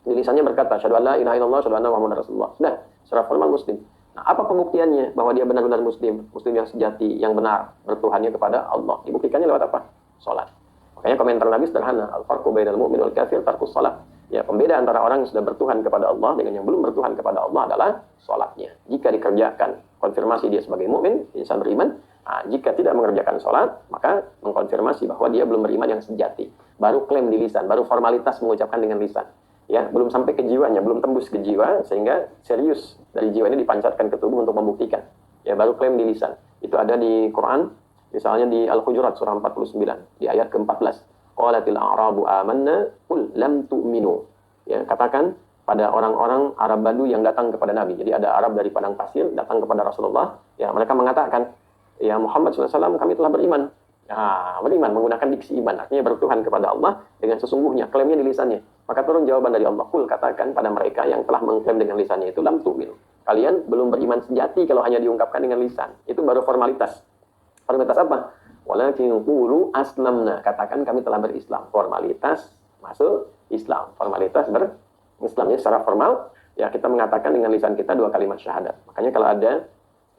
Di lisannya berkata, asyhadu an la ilaha illallah, asyhadu anna Muhammadar Rasulullah. Sudah, secara formal muslim. Nah, apa pembuktiannya bahwa dia benar-benar muslim, muslim yang sejati, yang benar, bertuhannya kepada Allah? Dibuktikannya lewat apa? Salat. Makanya komentar Nabi sederhana, al-farqu bainal mu'min wal kafir tarkus salat. Ya, pembeda antara orang yang sudah bertuhan kepada Allah dengan yang belum bertuhan kepada Allah adalah salatnya. Jika dikerjakan, konfirmasi dia sebagai mukmin, insan beriman. Nah, jika tidak mengerjakan salat, maka mengkonfirmasi bahwa dia belum beriman yang sejati. Baru klaim di lisan, baru formalitas mengucapkan dengan lisan. Ya, belum sampai ke jiwanya, belum tembus ke jiwa, sehingga serius dari jiwa ini dipancarkan ke tubuh untuk membuktikan. Ya, baru klaim di lisan. Itu ada di Quran, misalnya di Al-Hujurat surah 49, di ayat ke-14. Qalatil a'rabu amanna qul lam tu'minu. Ya, katakan pada orang-orang Arab Badu yang datang kepada Nabi. Jadi ada Arab dari padang pasir datang kepada Rasulullah. Ya, mereka mengatakan, ya Muhammad SAW, kami telah beriman. Nah, beriman menggunakan diksi iman, artinya bertuhan kepada Allah dengan sesungguhnya, klaimnya di lisannya. Maka turun jawaban dari Allah, kul katakan pada mereka yang telah mengklaim dengan lisannya itu, lam tu'minu. Kalian belum beriman sejati kalau hanya diungkapkan dengan lisan. Itu baru formalitas. Formalitas apa? Walakin qulu aslamna. Katakan kami telah berislam. Formalitas masuk Islam. Formalitas berislamnya secara formal, ya kita mengatakan dengan lisan kita 2 kalimat syahadat. Makanya kalau ada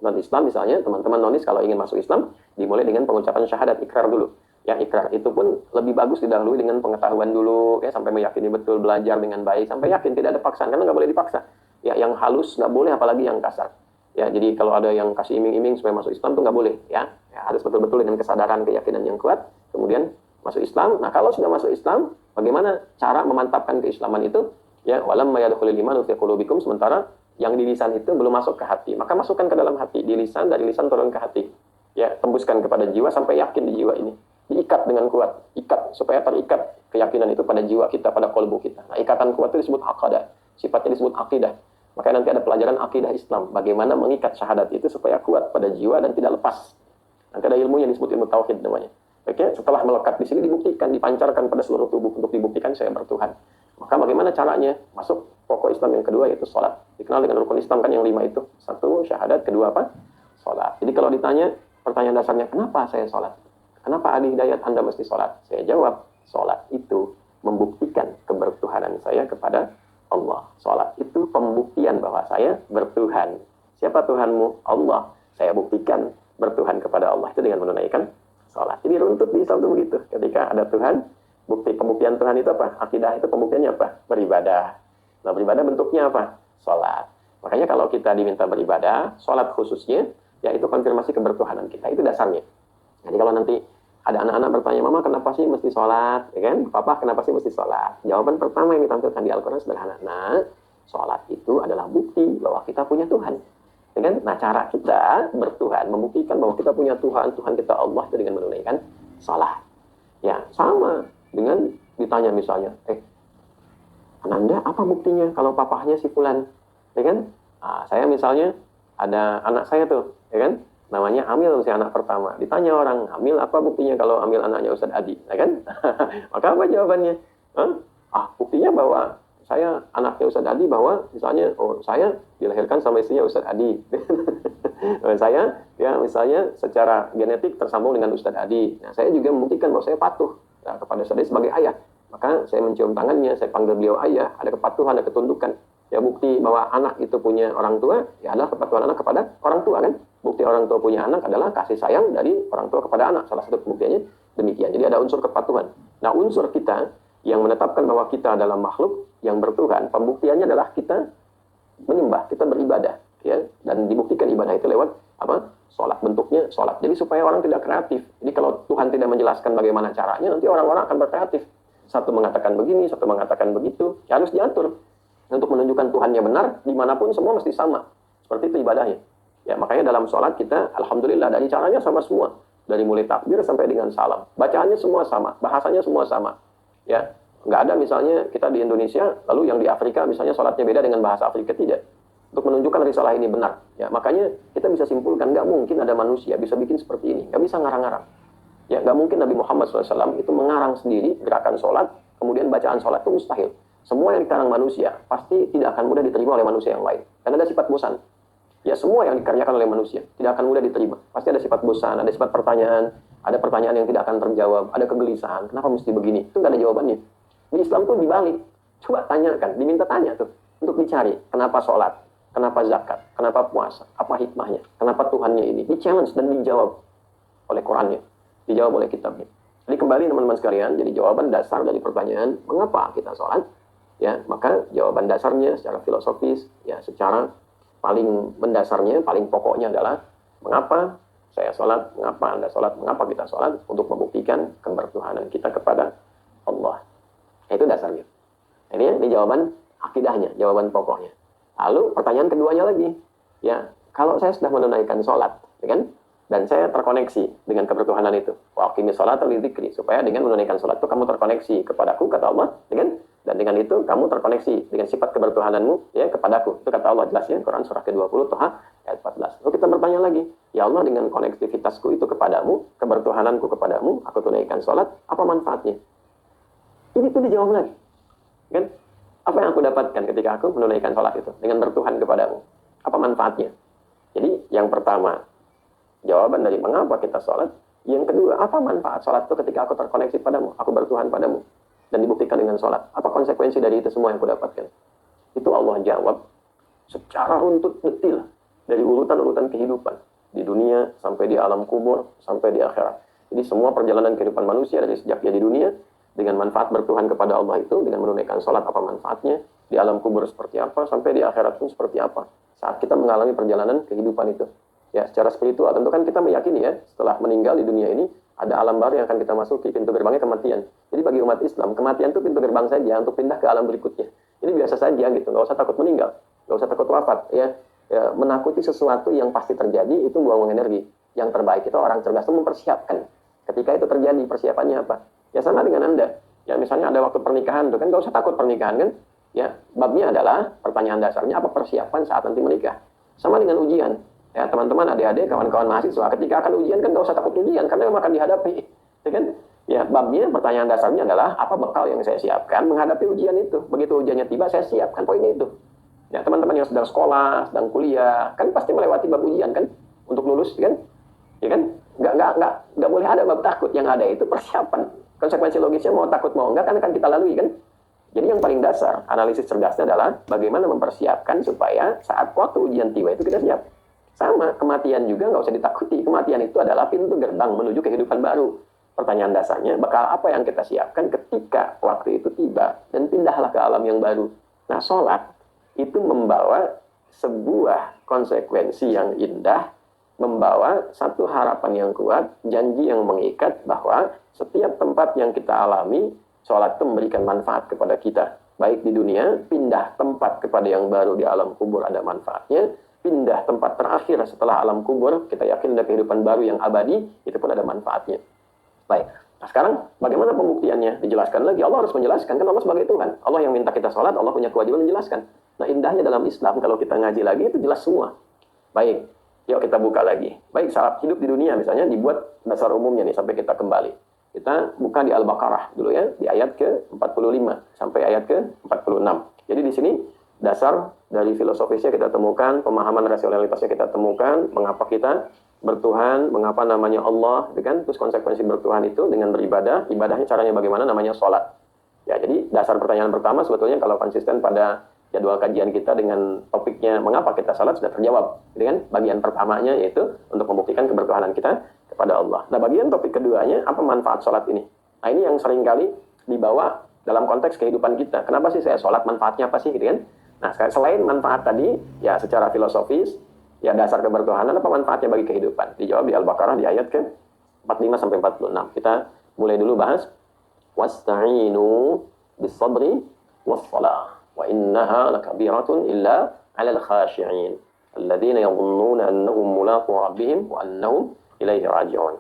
non-Islam misalnya, teman-teman nonis kalau ingin masuk Islam, dimulai dengan pengucapan syahadat, ikrar dulu. Ya, ikrar itu pun lebih bagus didahului dengan pengetahuan dulu, ya sampai meyakini betul, belajar dengan baik, sampai yakin tidak ada paksaan, karena nggak boleh dipaksa. Ya, yang halus nggak boleh, apalagi yang kasar. Ya, jadi kalau ada yang kasih iming-iming supaya masuk Islam tuh nggak boleh. Ya, harus betul-betul dengan kesadaran, keyakinan yang kuat, kemudian masuk Islam. Nah, kalau sudah masuk Islam, bagaimana cara memantapkan keislaman itu? Ya, walam mayadkhulul iman fi qulubikum, sementara yang di lisan itu belum masuk ke hati, maka masukkan ke dalam hati, di lisan, dari lisan turun ke hati. Ya, tembuskan kepada jiwa sampai yakin di jiwa ini. Diikat dengan kuat, ikat supaya terikat keyakinan itu pada jiwa kita, pada kolbu kita. Nah, ikatan kuat itu disebut aqadah, sifatnya disebut akidah. Makanya nanti ada pelajaran akidah Islam, bagaimana mengikat syahadat itu supaya kuat pada jiwa dan tidak lepas. Nanti ada ilmu yang disebut ilmu tauhid namanya. Oke, setelah melekat di sini dibuktikan, dipancarkan pada seluruh tubuh untuk dibuktikan saya bertuhan. Maka bagaimana caranya? Masuk pokok Islam yang kedua yaitu salat. Dikenal dengan rukun Islam kan yang 5 itu. 1 syahadat, kedua apa? Salat. Jadi kalau ditanya pertanyaan dasarnya, kenapa saya salat? Kenapa Ali Hidayat Anda mesti salat? Saya jawab, salat itu membuktikan kebertuhanan saya kepada Allah. Salat itu pembuktian bahwa saya bertuhan. Siapa Tuhanmu? Allah. Saya buktikan bertuhan kepada Allah itu dengan menunaikan salat. Jadi runtut di Islam itu begitu. Ketika ada Tuhan, bukti pembuktian Tuhan itu apa? Akidah itu pembuktiannya apa? Beribadah. Nah, beribadah bentuknya apa? Salat. Makanya kalau kita diminta beribadah, salat khususnya, yaitu konfirmasi kebertuhanan kita. Itu dasarnya. Jadi kalau nanti ada anak-anak bertanya, Mama kenapa sih mesti sholat? Ya kan? Papa kenapa sih mesti sholat? Jawaban pertama yang ditampilkan di Al-Quran sederhana. Nah, sholat itu adalah bukti bahwa kita punya Tuhan. Ya kan? Nah, cara kita bertuhan, membuktikan bahwa kita punya Tuhan, Tuhan kita Allah, itu dengan menunaikan sholat. Ya, sama dengan ditanya misalnya, Ananda apa buktinya kalau papahnya si Fulan? Ya kan? Nah, saya misalnya, ada anak saya tuh, ya kan? Namanya Amil, si anak pertama. Ditanya orang, Amil apa buktinya kalau Amil anaknya Ustadz Adi? Ya kan? Maka apa jawabannya? Buktinya bahwa saya anaknya Ustadz Adi, bahwa misalnya, saya dilahirkan sama istrinya Ustadz Adi. Saya, ya misalnya secara genetik tersambung dengan Ustadz Adi. Nah, saya juga membuktikan bahwa saya patuh kepada Ustadz Adi sebagai ayah. maka saya mencium tangannya, saya panggil beliau ayah, ada kepatuhan, ada ketundukan. Ya bukti bahwa anak itu punya orang tua, ya adalah kepatuhan anak kepada orang tua kan. Bukti orang tua punya anak adalah kasih sayang dari orang tua kepada anak. Salah satu pembuktiannya demikian. Jadi ada unsur kepatuhan. Nah unsur kita yang menetapkan bahwa kita adalah makhluk yang bertuhan, pembuktiannya adalah kita menyembah, kita beribadah, ya, dan dibuktikan ibadah itu lewat apa? Sholat, bentuknya sholat. Jadi supaya orang tidak kreatif. Jadi kalau Tuhan tidak menjelaskan bagaimana caranya, nanti orang-orang akan berkreatif. Satu mengatakan begini, satu mengatakan begitu. Ya, harus diatur untuk menunjukkan Tuhannya benar. Dimanapun semua mesti sama. Seperti itu ibadahnya. Ya, makanya dalam sholat kita, alhamdulillah, dari caranya sama semua. Dari mulai takbir sampai dengan salam. Bacaannya semua sama, bahasanya semua sama. Ya, nggak ada misalnya kita di Indonesia, lalu yang di Afrika misalnya sholatnya beda dengan bahasa Afrika, tidak. Untuk menunjukkan risalah ini benar. Ya, makanya kita bisa simpulkan, nggak mungkin ada manusia bisa bikin seperti ini. Nggak bisa ngarang-ngarang. Ya, nggak mungkin Nabi Muhammad SAW itu mengarang sendiri gerakan sholat, kemudian bacaan sholat itu mustahil. Semua yang dikarang manusia pasti tidak akan mudah diterima oleh manusia yang lain. Dan ada sifat bosan. Ya, semua yang dikaryakan oleh manusia tidak akan mudah diterima. Pasti ada sifat bosan, ada sifat pertanyaan, ada pertanyaan yang tidak akan terjawab, ada kegelisahan. Kenapa mesti begini? Itu nggak ada jawabannya. Di Islam tuh dibalik. Coba tanyakan, diminta tanya tuh. Untuk dicari, kenapa sholat? Kenapa zakat? Kenapa puasa? Apa hikmahnya? Kenapa Tuhannya ini? Di-challenge dan dijawab oleh Qurannya. Dijawab oleh kitabnya. Jadi kembali teman-teman sekalian, jadi jawaban dasar dari pertanyaan, mengapa kita sholat? Ya, maka jawaban dasarnya secara filosofis, ya secara paling mendasarnya, paling pokoknya adalah mengapa saya sholat, mengapa Anda sholat, mengapa kita sholat, untuk membuktikan kebertuhanan kita kepada Allah. Itu dasarnya. Ini jawaban akidahnya, jawaban pokoknya. Lalu pertanyaan keduanya lagi, ya kalau saya sudah menunaikan sholat, ya kan, dan saya terkoneksi dengan kebertuhanan itu, wa aqimi sholata lidzikri, supaya dengan menunaikan sholat itu kamu terkoneksi kepadaku, kata Allah, ya kan? Dan dengan itu kamu terkoneksi dengan sifat kebertuhananmu, ya, kepadaku. Itu kata Allah jelasnya Quran surah ke-20 Toha ayat 14. Lalu kita bertanya lagi, ya Allah, dengan konektivitasku itu kepadamu, kebertuhananku kepadamu, aku tunaikan sholat, apa manfaatnya? Ini tuh dijawab lagi, kan? Apa yang aku dapatkan ketika aku menunaikan sholat itu dengan bertuhan kepadamu? Apa manfaatnya? Jadi yang pertama, jawaban dari mengapa kita sholat. Yang kedua, apa manfaat sholat itu ketika aku terkoneksi padamu, aku bertuhan padamu, dan dibuktikan dengan sholat. Apa konsekuensi dari itu semua yang aku dapatkan? Itu Allah jawab secara runtut detil, dari urutan-urutan kehidupan, di dunia, sampai di alam kubur, sampai di akhirat. Jadi semua perjalanan kehidupan manusia dari sejak dia di dunia, dengan manfaat bertuhan kepada Allah itu, dengan menunaikan sholat apa manfaatnya, di alam kubur seperti apa, sampai di akhirat pun seperti apa, saat kita mengalami perjalanan kehidupan itu. Ya, secara spiritual tentu kan kita meyakini ya, setelah meninggal di dunia ini, ada alam baru yang akan kita masuki, pintu gerbangnya kematian. Jadi bagi umat Islam, kematian itu pintu gerbang saja untuk pindah ke alam berikutnya. Ini biasa saja gitu, nggak usah takut meninggal, nggak usah takut wafat. Ya, menakuti sesuatu yang pasti terjadi, itu buang energi. Yang terbaik itu orang cerdas itu mempersiapkan. Ketika itu terjadi, persiapannya apa? Ya sama dengan Anda. Ya misalnya ada waktu pernikahan tuh kan, nggak usah takut pernikahan kan. Ya, babnya adalah pertanyaan dasarnya apa persiapan saat nanti menikah. Sama dengan ujian. Ya teman-teman, adik-adik, kawan-kawan mahasiswa, ketika akan ujian kan nggak usah takut ujian karena memang akan dihadapi. Ya kan? Ya babnya, pertanyaan dasarnya adalah apa bekal yang saya siapkan menghadapi ujian itu. Begitu ujiannya tiba, saya siapkan poinnya itu. Ya teman-teman yang sedang sekolah, sedang kuliah, kan pasti melewati bab ujian kan untuk lulus, kan? Ya kan? Nggak boleh ada bab takut. Yang ada itu persiapan. Konsekuensi logisnya mau takut mau enggak kan akan kita lalui kan. Jadi yang paling dasar analisis cerdasnya adalah bagaimana mempersiapkan supaya saat waktu ujian tiba itu kita siap. Sama kematian juga nggak usah ditakuti. Kematian itu adalah pintu gerbang menuju kehidupan baru. Pertanyaan dasarnya, bakal apa yang kita siapkan ketika waktu itu tiba dan pindahlah ke alam yang baru. Nah, sholat itu membawa sebuah konsekuensi yang indah, membawa satu harapan yang kuat, janji yang mengikat bahwa setiap tempat yang kita alami, sholat itu memberikan manfaat kepada kita. Baik di dunia, pindah tempat kepada yang baru di alam kubur ada manfaatnya, pindah tempat terakhir setelah alam kubur, kita yakin ada kehidupan baru yang abadi, itu pun ada manfaatnya. Baik, nah sekarang bagaimana pembuktiannya? Dijelaskan lagi, Allah harus menjelaskan, kan Allah sebagai Tuhan. Allah yang minta kita sholat, Allah punya kewajiban menjelaskan. Nah indahnya dalam Islam, kalau kita ngaji lagi, itu jelas semua. Baik, yuk kita buka lagi. Baik, saat hidup di dunia misalnya dibuat dasar umumnya nih, sampai kita kembali. Kita buka di Al-Baqarah dulu ya, di ayat ke-45 sampai ayat ke-46. Jadi di sini dasar dari filosofisnya kita temukan, pemahaman rasionalitasnya kita temukan, mengapa kita bertuhan, mengapa namanya Allah, kan? Terus konsekuensi bertuhan itu dengan beribadah, ibadahnya caranya bagaimana, namanya sholat. Ya, jadi dasar pertanyaan pertama sebetulnya kalau konsisten pada jadwal kajian kita dengan topiknya mengapa kita salat sudah terjawab. Jadi kan bagian pertamanya yaitu untuk membuktikan kebertuhanan kita kepada Allah. Nah, bagian topik keduanya apa manfaat salat ini? Nah, ini yang seringkali dibawa dalam konteks kehidupan kita. Kenapa sih saya salat, manfaatnya apa sih gitu kan? Nah, selain manfaat tadi ya secara filosofis, ya dasar kebertuhanan apa manfaatnya bagi kehidupan? Dijawab di Al-Baqarah di ayat ke 45 sampai 46. Kita mulai dulu bahas wasta'inu bis-sabri was-salah wa innaha lakabiratun illa 'alal khashi'in alladzina yadhunnuna annahum mulaqu rabbihim wa annahum ilaihi raji'un.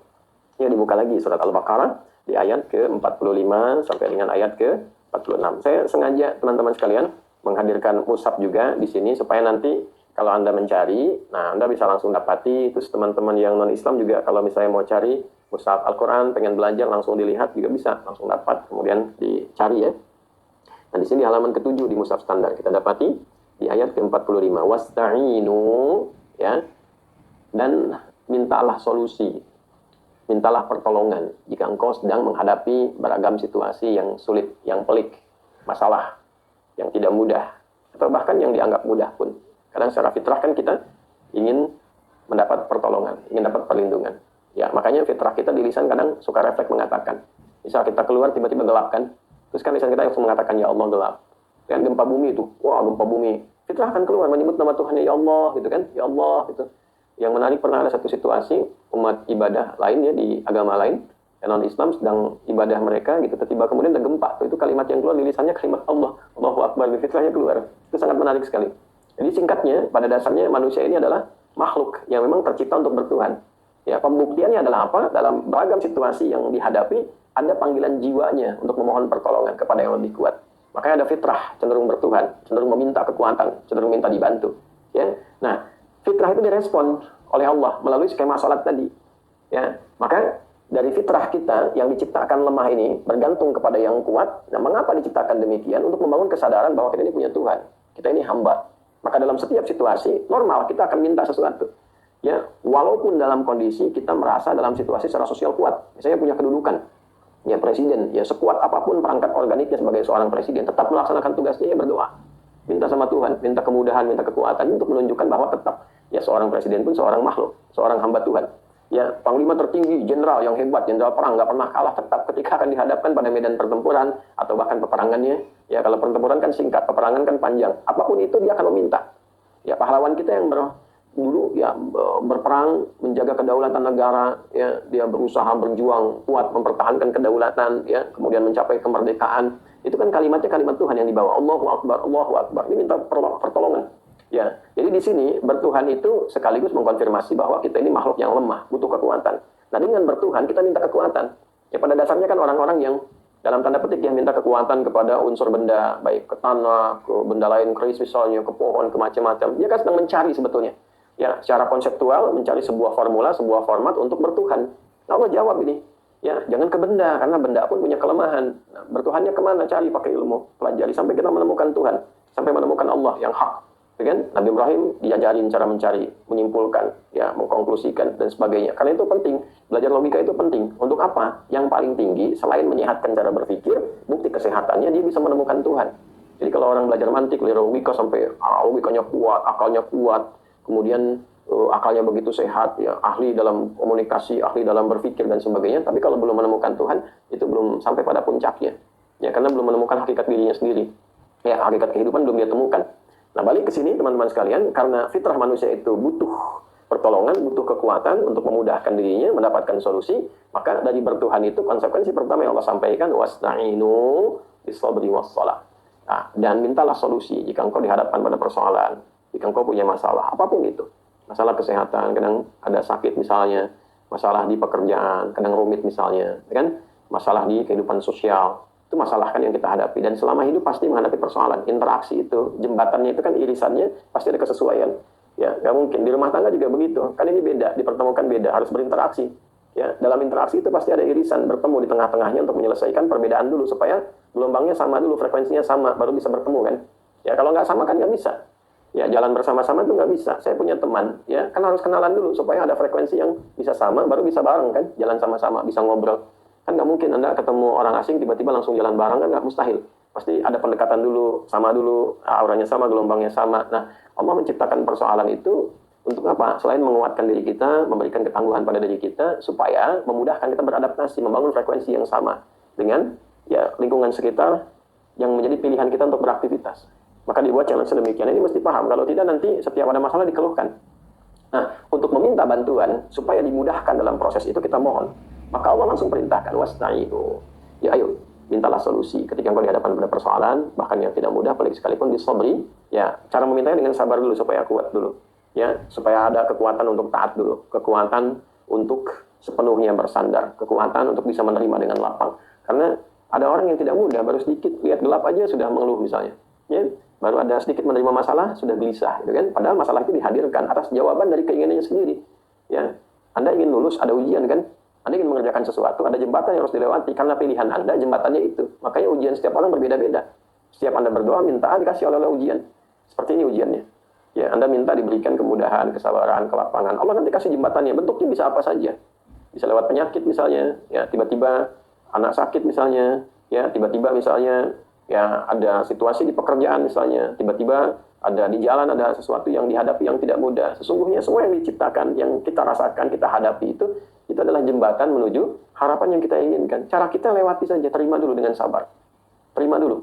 Ya, dibuka lagi surat Al-Baqarah di ayat ke-45 sampai dengan ayat ke-46. Saya sengaja teman-teman sekalian menghadirkan mushaf juga di sini supaya nanti kalau Anda mencari, nah Anda bisa langsung dapati. Terus teman-teman yang non-Islam juga kalau misalnya mau cari mushaf Al-Quran, pengen belajar langsung dilihat juga bisa, langsung dapat, kemudian dicari ya. Nah di sini halaman ke-7 di mushaf standar kita dapati di ayat ke-45. Wasta'inu, ya, dan mintalah solusi, mintalah pertolongan jika engkau sedang menghadapi beragam situasi yang sulit, yang pelik, masalah yang tidak mudah, atau bahkan yang dianggap mudah pun. Kadang secara fitrah kan kita ingin mendapat pertolongan, ingin dapat perlindungan. Ya, makanya fitrah kita di lisan kadang suka refleks mengatakan, misal kita keluar tiba-tiba gelap kan, terus kan lisan kita langsung mengatakan ya Allah gelap. Kan gempa bumi itu, wah gempa bumi, fitrah akan keluar menyebut nama Tuhan ya Allah gitu kan, ya Allah gitu. Yang menarik pernah ada satu situasi umat ibadah lain ya di agama lain, non-Islam sedang ibadah mereka gitu, tiba-tiba kemudian ada gempa, itu kalimat yang keluar di lisannya kalimat Allah, Allahu Akbar, fitrahnya keluar. Itu sangat menarik sekali. Jadi singkatnya, pada dasarnya manusia ini adalah makhluk yang memang tercipta untuk bertuhan. Ya, pembuktiannya adalah apa? Dalam beragam situasi yang dihadapi, ada panggilan jiwanya untuk memohon pertolongan kepada yang lebih kuat. Makanya ada fitrah, cenderung bertuhan, cenderung meminta kekuatan, cenderung minta dibantu. Ya, nah fitrah itu direspon oleh Allah melalui skema salat tadi. Ya, maka dari fitrah kita yang diciptakan lemah ini bergantung kepada yang kuat. Nah, mengapa diciptakan demikian? Untuk membangun kesadaran bahwa kita ini punya Tuhan, kita ini hamba. Maka dalam setiap situasi normal kita akan minta sesuatu. Ya, walaupun dalam kondisi kita merasa dalam situasi secara sosial kuat, misalnya punya kedudukan, ya presiden, ya sekuat apapun perangkat organiknya sebagai seorang presiden, tetap melaksanakan tugasnya ya berdoa, minta sama Tuhan, minta kemudahan, minta kekuatan untuk menunjukkan bahwa tetap ya seorang presiden pun seorang makhluk, seorang hamba Tuhan. Ya, panglima tertinggi, jenderal yang hebat, jenderal perang, nggak pernah kalah, tetap ketika akan dihadapkan pada medan pertempuran atau bahkan peperangannya, ya kalau pertempuran kan singkat, peperangan kan panjang, apapun itu dia akan meminta. Ya, pahlawan kita yang dulu ya berperang menjaga kedaulatan negara, ya dia berusaha berjuang kuat mempertahankan kedaulatan, ya kemudian mencapai kemerdekaan, itu kan kalimatnya kalimat Tuhan yang dibawa, Allahu Akbar, Allahu Akbar, ini minta pertolongan. Ya, jadi di sini bertuhan itu sekaligus mengkonfirmasi bahwa kita ini makhluk yang lemah, butuh kekuatan. Nah, dengan bertuhan kita minta kekuatan. Ya pada dasarnya kan orang-orang yang dalam tanda petik yang minta kekuatan kepada unsur benda, baik ke tanah, ke benda lain, keris misalnya, ke pohon, ke macam-macam. Dia kan sedang mencari sebetulnya. Ya, secara konseptual mencari sebuah formula, sebuah format untuk bertuhan. Nah, Allah jawab ini. Ya, jangan ke benda, karena benda pun punya kelemahan. Nah, bertuhannya kemana? Cari pakai ilmu, pelajari sampai kita menemukan Tuhan, sampai menemukan Allah yang hak. Kan? Nabi Ibrahim diajarin cara mencari, menyimpulkan, ya, mengkonklusikan dan sebagainya. Karena itu penting, belajar logika itu penting. Untuk apa? Yang paling tinggi selain menyehatkan cara berpikir, bukti kesehatannya dia bisa menemukan Tuhan. Jadi kalau orang belajar mantik, belajar logika sampai logikanya kuat, akalnya kuat, kemudian akalnya begitu sehat, ya, ahli dalam komunikasi, ahli dalam berpikir dan sebagainya. Tapi kalau belum menemukan Tuhan, itu belum sampai pada puncaknya. Ya, karena belum menemukan hakikat dirinya sendiri. Ya, hakikat kehidupan belum dia temukan. Nah, balik ke sini teman-teman sekalian, karena fitrah manusia itu butuh pertolongan, butuh kekuatan untuk memudahkan dirinya mendapatkan solusi, maka dari bertuhan itu konsekuensi pertama yang Allah sampaikan, wasta'inu bis-sabri was-shalah. Nah, dan mintalah solusi jika engkau dihadapkan pada persoalan, jika engkau punya masalah, apapun itu. Masalah kesehatan, kadang ada sakit misalnya, masalah di pekerjaan, kadang rumit misalnya, kan? Masalah di kehidupan sosial. Itu masalah kan yang kita hadapi, dan selama hidup pasti menghadapi persoalan. Interaksi itu, jembatannya itu kan irisannya pasti ada kesesuaian. Ya, nggak mungkin di rumah tangga juga begitu. Kan ini beda, dipertemukan beda, harus berinteraksi. Ya, dalam interaksi itu pasti ada irisan, bertemu di tengah-tengahnya untuk menyelesaikan perbedaan dulu supaya gelombangnya sama dulu, frekuensinya sama, baru bisa bertemu kan. Ya, kalau nggak sama kan nggak bisa. Ya, jalan bersama-sama itu nggak bisa. Saya punya teman, ya kan harus kenalan dulu supaya ada frekuensi yang bisa sama, baru bisa bareng kan, jalan sama-sama, bisa ngobrol. Kan nggak mungkin Anda ketemu orang asing tiba-tiba langsung jalan bareng, kan nggak, mustahil. Pasti ada pendekatan dulu, sama dulu, auranya sama, gelombangnya sama. Nah, Allah menciptakan persoalan itu untuk apa? Selain menguatkan diri kita, memberikan ketangguhan pada diri kita, supaya memudahkan kita beradaptasi, membangun frekuensi yang sama dengan ya lingkungan sekitar yang menjadi pilihan kita untuk beraktivitas. Maka dibuat challenge sedemikian. Ini mesti paham, kalau tidak nanti setiap ada masalah dikeluhkan. Nah, untuk meminta bantuan supaya dimudahkan dalam proses itu kita mohon. Maka Allah langsung perintahkan, wasta'inu. Ya ayo, mintalah solusi. Ketika engkau dihadapkan pada persoalan, bahkan yang tidak mudah, apalagi sekalipun disobri, ya cara memintanya dengan sabar dulu supaya kuat dulu. Ya, supaya ada kekuatan untuk taat dulu, kekuatan untuk sepenuhnya bersandar, kekuatan untuk bisa menerima dengan lapang. Karena ada orang yang tidak mudah, baru sedikit lihat gelap aja sudah mengeluh misalnya. Ya, baru ada sedikit menerima masalah sudah gelisah, gitu kan? Padahal masalah itu dihadirkan atas jawaban dari keinginannya sendiri. Ya, Anda ingin lulus, ada ujian kan? Anda ingin mengerjakan sesuatu, ada jembatan yang harus dilewati karena pilihan Anda jembatannya itu. Makanya ujian setiap orang berbeda-beda. Setiap Anda berdoa minta dikasih oleh ujian. Seperti ini ujiannya. Ya, Anda minta diberikan kemudahan, kesabaran, kelapangan. Allah nanti kasih jembatannya. Bentuknya bisa apa saja. Bisa lewat penyakit misalnya, ya tiba-tiba anak sakit misalnya, ya tiba-tiba misalnya ya ada situasi di pekerjaan misalnya, tiba-tiba ada di jalan ada sesuatu yang dihadapi yang tidak mudah. Sesungguhnya semua yang diciptakan, yang kita rasakan, kita hadapi itu adalah jembatan menuju harapan yang kita inginkan. Cara kita lewati saja, terima dulu dengan sabar. Terima dulu.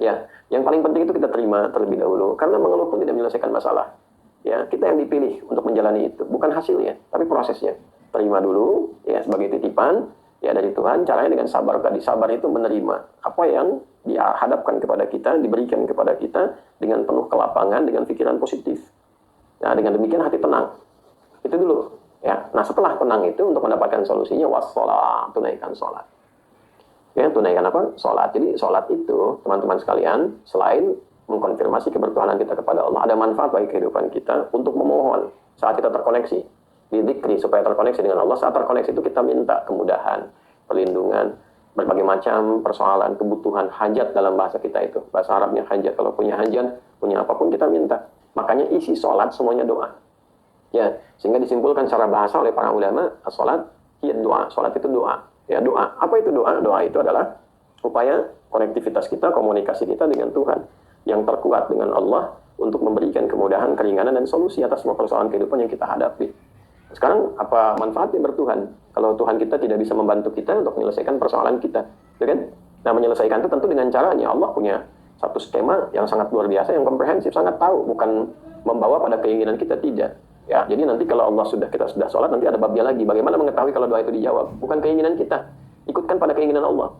Ya, yang paling penting itu kita terima terlebih dahulu, karena mengeluh pun tidak menyelesaikan masalah. Ya, kita yang dipilih untuk menjalani itu, bukan hasilnya, tapi prosesnya. Terima dulu, ya sebagai titipan, ya dari Tuhan. Caranya dengan sabar tadi. Sabar itu menerima apa yang dihadapkan kepada kita, diberikan kepada kita dengan penuh kelapangan, dengan pikiran positif. Nah, dengan demikian hati tenang. Itu dulu. Ya, nah setelah tenang itu untuk mendapatkan solusinya wassalat, tunaikan sholat. Ya, tunaikan apa? Sholat. Jadi sholat itu, teman-teman sekalian, selain mengkonfirmasi kebertuhanan kita kepada Allah, ada manfaat bagi kehidupan kita untuk memohon saat kita terkoneksi. Dzikri supaya terkoneksi dengan Allah. Saat terkoneksi itu kita minta kemudahan, perlindungan, berbagai macam persoalan, kebutuhan, hajat dalam bahasa kita itu. Bahasa Arabnya hajat. Kalau punya hajat, punya apapun kita minta. Makanya isi sholat semuanya doa. Ya, sehingga disimpulkan secara bahasa oleh para ulama, sholat hiya doa. Sholat itu doa. Ya, doa. Apa itu doa? Doa itu adalah upaya konektivitas kita, komunikasi kita dengan Tuhan yang terkuat dengan Allah untuk memberikan kemudahan, keringanan, dan solusi atas semua persoalan kehidupan yang kita hadapi. Sekarang apa manfaatnya bertuhan kalau Tuhan kita tidak bisa membantu kita untuk menyelesaikan persoalan kita, ya kan? Nah, menyelesaikan itu tentu dengan caranya. Allah punya satu skema yang sangat luar biasa, yang komprehensif, sangat tahu, bukan membawa pada keinginan kita, tidak. Ya, jadi nanti kalau kita sudah sholat, nanti ada babnya lagi. Bagaimana mengetahui kalau doa itu dijawab? Bukan keinginan kita, ikutkan pada keinginan Allah.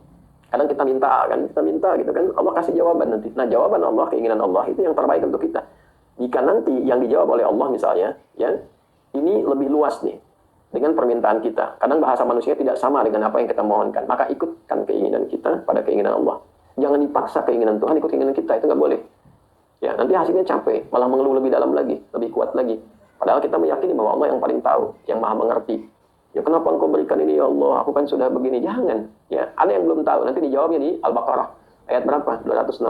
Kadang kita minta gitu kan, Allah kasih jawaban nanti. Nah, jawaban Allah, keinginan Allah itu yang terbaik untuk kita. Jika nanti yang dijawab oleh Allah misalnya, ya, ini lebih luas nih dengan permintaan kita. Kadang bahasa manusia tidak sama dengan apa yang kita mohonkan. Maka ikutkan keinginan kita pada keinginan Allah. Jangan dipaksa keinginan Tuhan, ikut keinginan kita, itu nggak boleh. Ya, nanti hasilnya capek, malah mengeluh lebih dalam lagi, lebih kuat lagi. Padahal kita meyakini bahwa Allah yang paling tahu, yang maha mengerti. Ya, kenapa engkau berikan ini ya Allah? Aku kan sudah begini. Jangan. Ya, ada yang belum tahu. Nanti dijawabnya di Al-Baqarah ayat berapa? 216.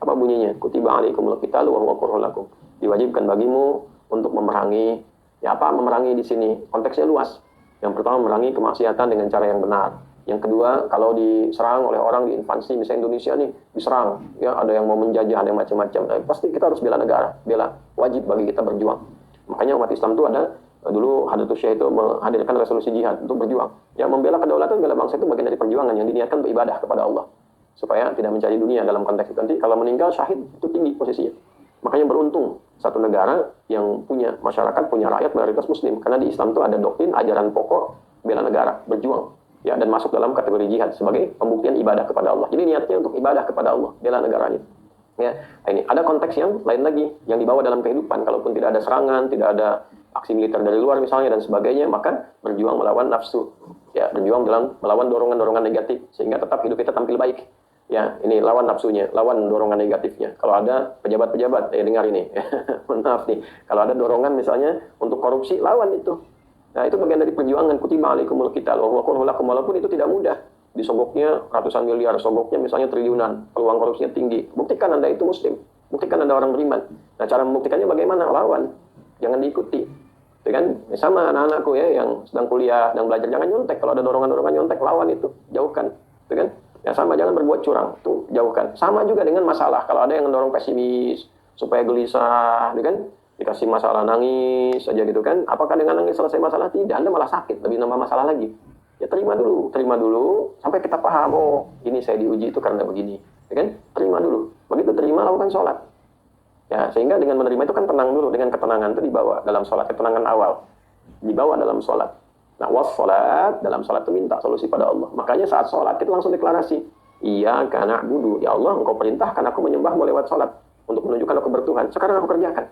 Apa bunyinya? Kutiba alaikumul qitalu wa huwa kurhun lakum. Diwajibkan bagimu untuk memerangi. Ya, apa memerangi di sini? Konteksnya luas. Yang pertama, memerangi kemaksiatan dengan cara yang benar. Yang kedua, kalau diserang oleh orang di invasi, misalnya Indonesia nih, diserang, ya ada yang mau menjajah, ada yang macam-macam. Pasti kita harus bela negara, bela. Wajib bagi kita berjuang. Makanya umat Islam itu ada, dulu Hadratus Syekh itu menghadirkan resolusi jihad untuk berjuang. Ya, membela kedaulatan, bela bangsa itu bagian dari perjuangan yang diniatkan beribadah kepada Allah. Supaya tidak mencari dunia dalam konteks itu. Nanti kalau meninggal syahid itu tinggi posisinya. Makanya beruntung satu negara yang punya masyarakat, punya rakyat mayoritas muslim. Karena di Islam itu ada doktrin, ajaran pokok, bela negara, berjuang. Ya, dan masuk dalam kategori jihad sebagai pembuktian ibadah kepada Allah. Jadi niatnya untuk ibadah kepada Allah, bela negaranya. Ya, nah ini ada konteks yang lain lagi yang dibawa dalam kehidupan. Kalaupun tidak ada serangan, tidak ada aksi militer dari luar misalnya dan sebagainya, maka berjuang melawan nafsu. Ya, berjuang melawan dorongan-dorongan negatif sehingga tetap hidup kita tampil baik. Ya, ini lawan nafsunya, lawan dorongan negatifnya. Kalau ada pejabat-pejabat, dengar ini. Maaf nih, kalau ada dorongan misalnya untuk korupsi, lawan itu. Nah, itu bagian dari perjuangan. Kutiba alaikumul qital wa huwa kurhun lakum, walaupun itu tidak mudah. Disogoknya ratusan miliar, sogoknya misalnya triliunan, peluang korupsinya tinggi. Buktikan Anda itu muslim, buktikan Anda orang beriman. Nah, cara membuktikannya bagaimana? Lawan, jangan diikuti. Itu kan sama anak-anakku ya yang sedang kuliah, sedang belajar, jangan nyontek. Kalau ada dorongan-dorongan nyontek, lawan itu, jauhkan. Itu kan ya sama, jangan berbuat curang, tuh jauhkan. Sama juga dengan masalah, kalau ada yang mendorong pesimis supaya gelisah, gitu kan, dikasih masalah nangis saja gitu kan, apakah dengan nangis selesai masalah? Tidak, Anda malah sakit, lebih nambah masalah lagi. Ya terima dulu sampai kita paham, oh ini saya diuji itu karena begini, ya kan? Terima dulu, begitu terima lakukan sholat. Ya, sehingga dengan menerima itu kan tenang dulu, dengan ketenangan itu dibawa dalam sholat, ketenangan awal dibawa dalam sholat. Nah, sholat, dalam sholat itu minta solusi pada Allah. Makanya saat sholat kita langsung deklarasi, Iyyaka na'budu, ya Allah engkau perintahkan aku menyembahmu lewat sholat untuk menunjukkan aku bertuhan. Sekarang aku kerjakan.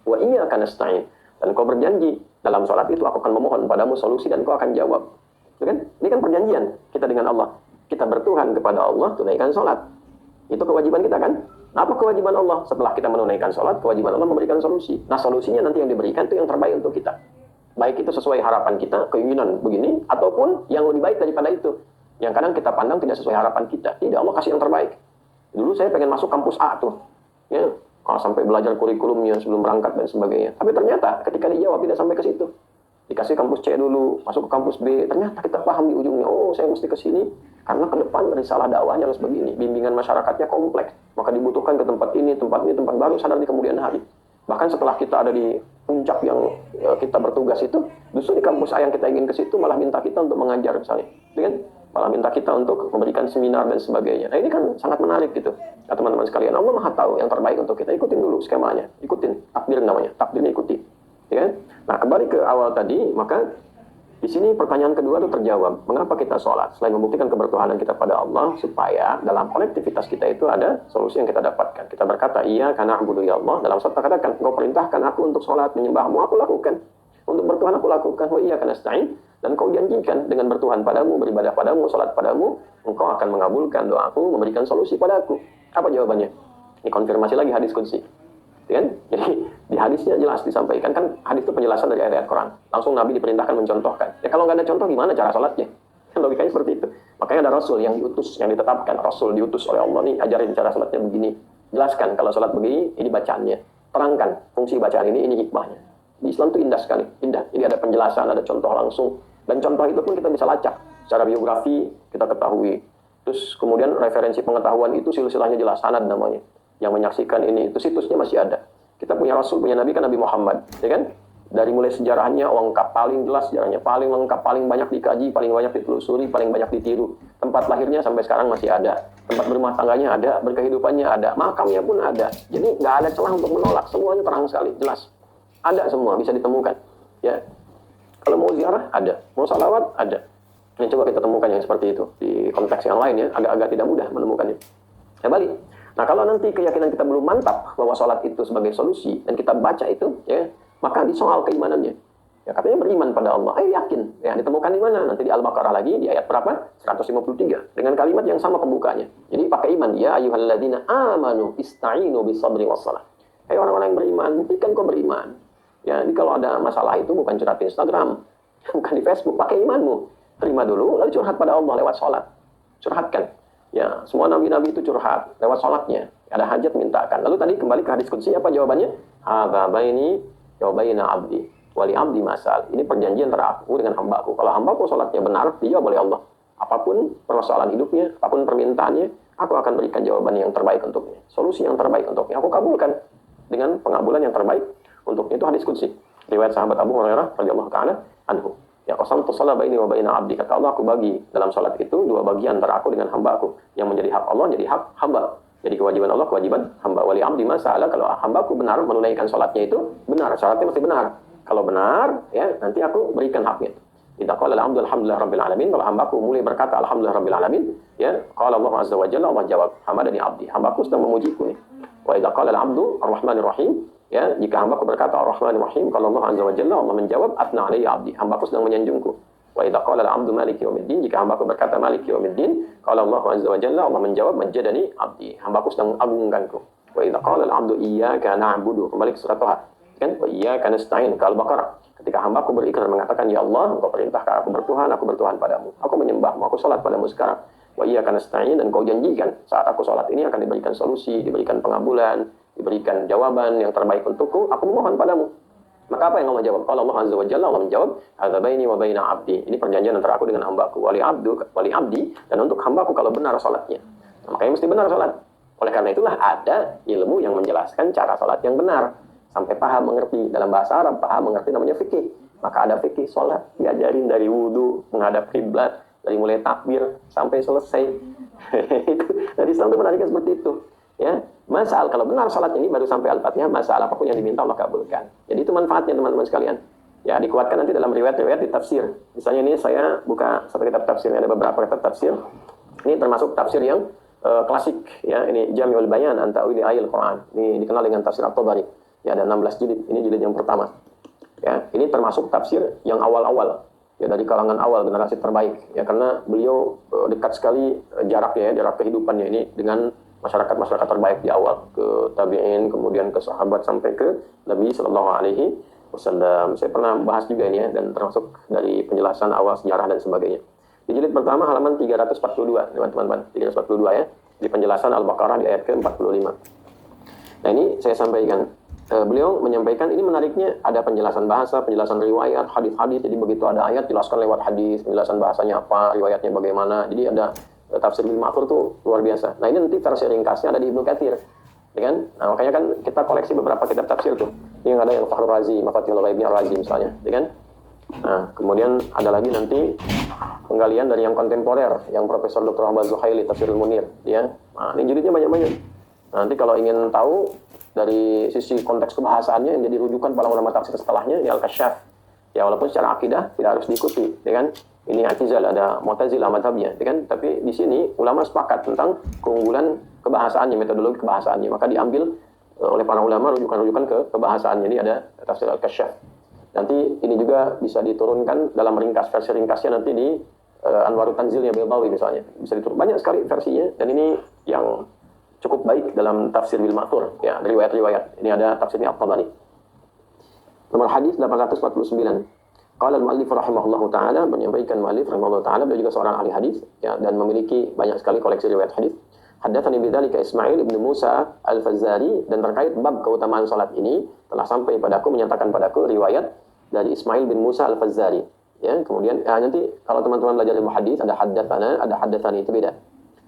Wa iyyaka nasta'in, dan engkau berjanji dalam sholat itu aku akan memohon padamu solusi dan engkau akan jawab. Itu kan? Ini kan perjanjian kita dengan Allah. Kita bertuhan kepada Allah, tunaikan sholat. Itu kewajiban kita kan? Apa kewajiban Allah? Setelah kita menunaikan sholat, kewajiban Allah memberikan solusi. Nah, solusinya nanti yang diberikan itu yang terbaik untuk kita. Baik itu sesuai harapan kita, keinginan begini, ataupun yang lebih baik daripada itu. Yang kadang kita pandang tidak sesuai harapan kita. Tidak, Allah kasih yang terbaik. Dulu saya pengen masuk kampus A tuh. Ya, kalau sampai belajar kurikulumnya sebelum berangkat dan sebagainya. Tapi ternyata ketika dijawab tidak sampai ke situ. Dikasih kampus C dulu, masuk ke kampus B. Ternyata kita paham di ujungnya, oh saya mesti ke sini karena ke depan risalah dakwahnya harus begini. Bimbingan masyarakatnya kompleks. Maka dibutuhkan ke tempat ini, tempat baru, sadar di kemudian hari. Bahkan setelah kita ada di puncak yang kita bertugas itu, justru di kampus A yang kita ingin ke situ malah minta kita untuk mengajar misalnya. Kan? Malah minta kita untuk memberikan seminar dan sebagainya. Nah ini kan sangat menarik gitu. Nah, teman-teman sekalian, Allah Maha tahu yang terbaik untuk kita. Ikutin dulu skemanya, ikutin takdir namanya, takdirnya ikuti. Ya kan? Nah kembali ke awal tadi, maka di sini pertanyaan kedua itu terjawab. Mengapa kita sholat? Selain membuktikan kebertuhanan kita pada Allah, supaya dalam kolektivitas kita itu ada solusi yang kita dapatkan. Kita berkata, Iyyaka na'budu ya Allah. Dalam surat katakan, engkau perintahkan aku untuk sholat, menyembahmu, aku lakukan. Untuk bertuhan aku lakukan. Wa iyyaka nasta'in. Dan kau janjikan dengan bertuhan padamu, beribadah padamu, sholat padamu, engkau akan mengabulkan doaku, memberikan solusi padaku. Apa jawabannya? Ini konfirmasi lagi hadis qudsi. Kan? Jadi di hadisnya jelas disampaikan, kan hadis itu penjelasan dari ayat Quran. Langsung Nabi diperintahkan mencontohkan. Ya kalau nggak ada contoh gimana cara sholatnya? Kan logikanya seperti itu. Makanya ada Rasul yang diutus, yang ditetapkan. Rasul diutus oleh Allah nih, ajarin cara sholatnya begini. Jelaskan kalau sholat begini, ini bacaannya. Terangkan fungsi bacaan ini hikmahnya. Di Islam itu indah sekali, indah. Jadi ada penjelasan, ada contoh langsung. Dan contoh itu pun kita bisa lacak. Secara biografi kita ketahui. Terus kemudian referensi pengetahuan itu silsilahnya jelas, sanad namanya. Yang menyaksikan ini, itu situsnya masih ada. Kita punya Rasul, punya Nabi kan Nabi Muhammad, ya kan? Dari mulai sejarahnya lengkap, paling jelas sejarahnya, paling lengkap, paling banyak dikaji, paling banyak ditelusuri, paling banyak ditiru. Tempat lahirnya sampai sekarang masih ada. Tempat berumah tangganya ada, berkehidupannya ada, makamnya pun ada. Jadi nggak ada celah untuk menolak, semuanya terang sekali, jelas. Ada semua, bisa ditemukan. Ya, kalau mau ziarah ada, mau salawat ada. Ini coba kita temukan yang seperti itu di konteks yang lain ya, agak-agak tidak mudah menemukannya. Ya balik. Nah kalau nanti keyakinan kita belum mantap bahwa sholat itu sebagai solusi dan kita baca itu, ya maka disoal keimanannya. Ya katanya beriman pada Allah, yakin. Ya ditemukan di mana? Nanti di Al-Baqarah lagi di ayat berapa? 153 dengan kalimat yang sama pembukanya. Jadi pakai iman, ya ayyuhalladzina amanu ista'inu bisabri wassalah. Hai orang-orang yang beriman, buktikan kau beriman. Ya, jadi kalau ada masalah itu bukan curhat di Instagram, bukan di Facebook, pakai imanmu. Terima dulu, lalu curhat pada Allah lewat sholat. Curhatkan. Ya, semua nabi-nabi itu curhat lewat sholatnya. Ada hajat mintakan. Lalu tadi kembali ke hadis qudsi, apa jawabannya? Hadza baini wa baina abdi wali abdi masal. Ini perjanjian antara aku dengan hambaku. Kalau hambaku sholatnya benar, dijawab oleh Allah. Apapun permasalahan hidupnya, apapun permintaannya, aku akan berikan jawaban yang terbaik untuknya. Solusi yang terbaik untuknya. Aku kabulkan dengan pengabulan yang terbaik untuknya. Itu hadis qudsi. Riwayat sahabat Abu Hurairah radhiyallahu ta'ala anhu. Ya qasamtu shalah baini wa baina abdi. Kata Allah, aku bagi dalam salat itu dua bagian antara aku dengan hamba aku. Yang menjadi hak Allah jadi hak hamba. Jadi kewajiban Allah, kewajiban hamba. Wali abdi masalah, kalau hambaku benar menunaikan salatnya itu benar, syaratnya masih benar. Kalau benar, ya nanti aku berikan haknya. Idza qala al-hamdu alhamdulillah rabbil alamin, kalau hambaku mulai berkata alhamdulillah rabbil alamin, ya qala Allah azza wa jalla, Allah jawab, hamadani abdi. Hambaku sedang memujiku nih. Wa idza qala al-hamdu arrahmanir rahim, ya jika hambaku berkata ar-rahmanir rahim, kalau Allah azza wa jalla, Allah menjawab atna alayya abdi. Hambaku sedang menyanjungku. Wa idza qala al-'abdu maliki yaumiddin, jika hambaku berkata maliki yaumiddin, qala Allah azza wa jalla, Allah menjawab majjadani abdi. Hambaku sedang agungkanku. Wa idza qala al-'abdu iyyaka na'budu, kembali ke surat Thaha. Kan wa iyyaka nasta'in, ke Al-Baqarah. Ketika hambaku berikrar mengatakan, ya Allah, engkau perintahkan aku bertuhan padamu. Aku menyembahmu, aku salat padamu sekarang. Wa iyyaka nasta'in, dan kau janjikan saat aku salat ini akan diberikan solusi, diberikan pengabulan, diberikan jawaban yang terbaik untukku, aku memohon padamu. Maka apa yang Allah jawab? Kalau Allah Azza wa Jalla, Allah menjawab, "Hadza baini wa baina 'abdi." Ini perjanjian antara aku dengan hambaku, wali abdi, dan untuk hambaku kalau benar salatnya. Nah, makanya mesti benar salat. Oleh karena itulah ada ilmu yang menjelaskan cara salat yang benar. Sampai paham mengerti. Dalam bahasa Arab, paham mengerti namanya fikih. Maka ada fikih salat, diajarin dari wudu, menghadap kiblat, dari mulai takbir sampai selesai. Itu dari Islam itu menariknya seperti itu. Ya, masal kalau benar salat ini baru sampai al-fatihah, masalah apapun yang diminta Allah kabulkan. Jadi itu manfaatnya teman-teman sekalian. Ya, dikuatkan nanti dalam riwayat-riwayat di tafsir. Misalnya ini saya buka satu kitab tafsir, ada beberapa kitab tafsir. Ini termasuk tafsir yang klasik, ya. Ini Jami'ul Bayan an Ta'wili Ayatil Quran. Ini dikenal dengan tafsir At-Tabari. Ya, ada 16 jilid. Ini jilid yang pertama. Ya, ini termasuk tafsir yang awal-awal. Ya, dari kalangan awal generasi terbaik. Ya, karena beliau dekat sekali jaraknya, jarak kehidupannya ini dengan masyarakat terbaik di awal, ke tabi'in, kemudian ke sahabat sampai ke Nabi Sallallahu Alaihi Wasallam. Saya pernah bahas juga ini ya, dan termasuk dari penjelasan awal sejarah dan sebagainya. Di jilid pertama halaman 342, teman-teman, 342 ya, di penjelasan Al-Baqarah di ayat ke-45. Nah ini saya sampaikan, beliau menyampaikan ini menariknya ada penjelasan bahasa, penjelasan riwayat, hadis-hadis. Jadi begitu ada ayat jelaskan lewat hadis, penjelasan bahasanya apa, riwayatnya bagaimana. Jadi ada tafsir bil ma'thur tuh luar biasa. Nah ini nanti versi ringkasnya ada di Ibnu Katsir, ya kan? Nah makanya kan kita koleksi beberapa kitab tafsir tuh. Ini yang ada yang Fakhrul Razi, Mafatihul Ghaibi Ar-Razi misalnya, ya kan? Nah kemudian ada lagi nanti penggalian dari yang kontemporer, yang Profesor Dr. Ahmad Zuhaili, Tafsirul Munir, ya. Nah ini jilidnya banyak-banyak. Nanti kalau ingin tahu dari sisi konteks kebahasaannya yang jadi rujukan para ulama tafsir setelahnya, ini Al-Kasyaf. Ya walaupun secara akidah tidak harus diikuti, ya kan? Ini I'tizal, ada Mu'tazilah madhabnya, ya kan? Tapi di sini ulama sepakat tentang keunggulan kebahasaannya, metodologi kebahasaannya. Maka diambil oleh para ulama rujukan-rujukan ke kebahasaannya. Ini ada tafsir Al-Kasyaf. Nanti ini juga bisa diturunkan dalam ringkas, versi ringkasnya nanti di Anwarut Tanzilnya Baydawi misalnya. Bisa diturun banyak sekali versinya, dan ini yang cukup baik dalam tafsir bil ma'thur, ya, riwayat-riwayat. Ini ada tafsirnya At-Tabari. Nomor hadis 849. Qala al-mu'allif rahimahullahu taala, menyampaikan mu'allif rahimahullahu taala, beliau juga seorang ahli hadis, ya, dan memiliki banyak sekali koleksi riwayat hadis. Haddatsani bidzalika Ismail ibnu Musa al-Fazzari, dan terkait bab keutamaan salat ini telah sampai padaku, menyatakan padaku riwayat dari Ismail bin Musa al-Fazzari. Ya, kemudian nanti kalau teman-teman belajar ilmu hadis ada haddatsana, ada haddatsani, itu beda.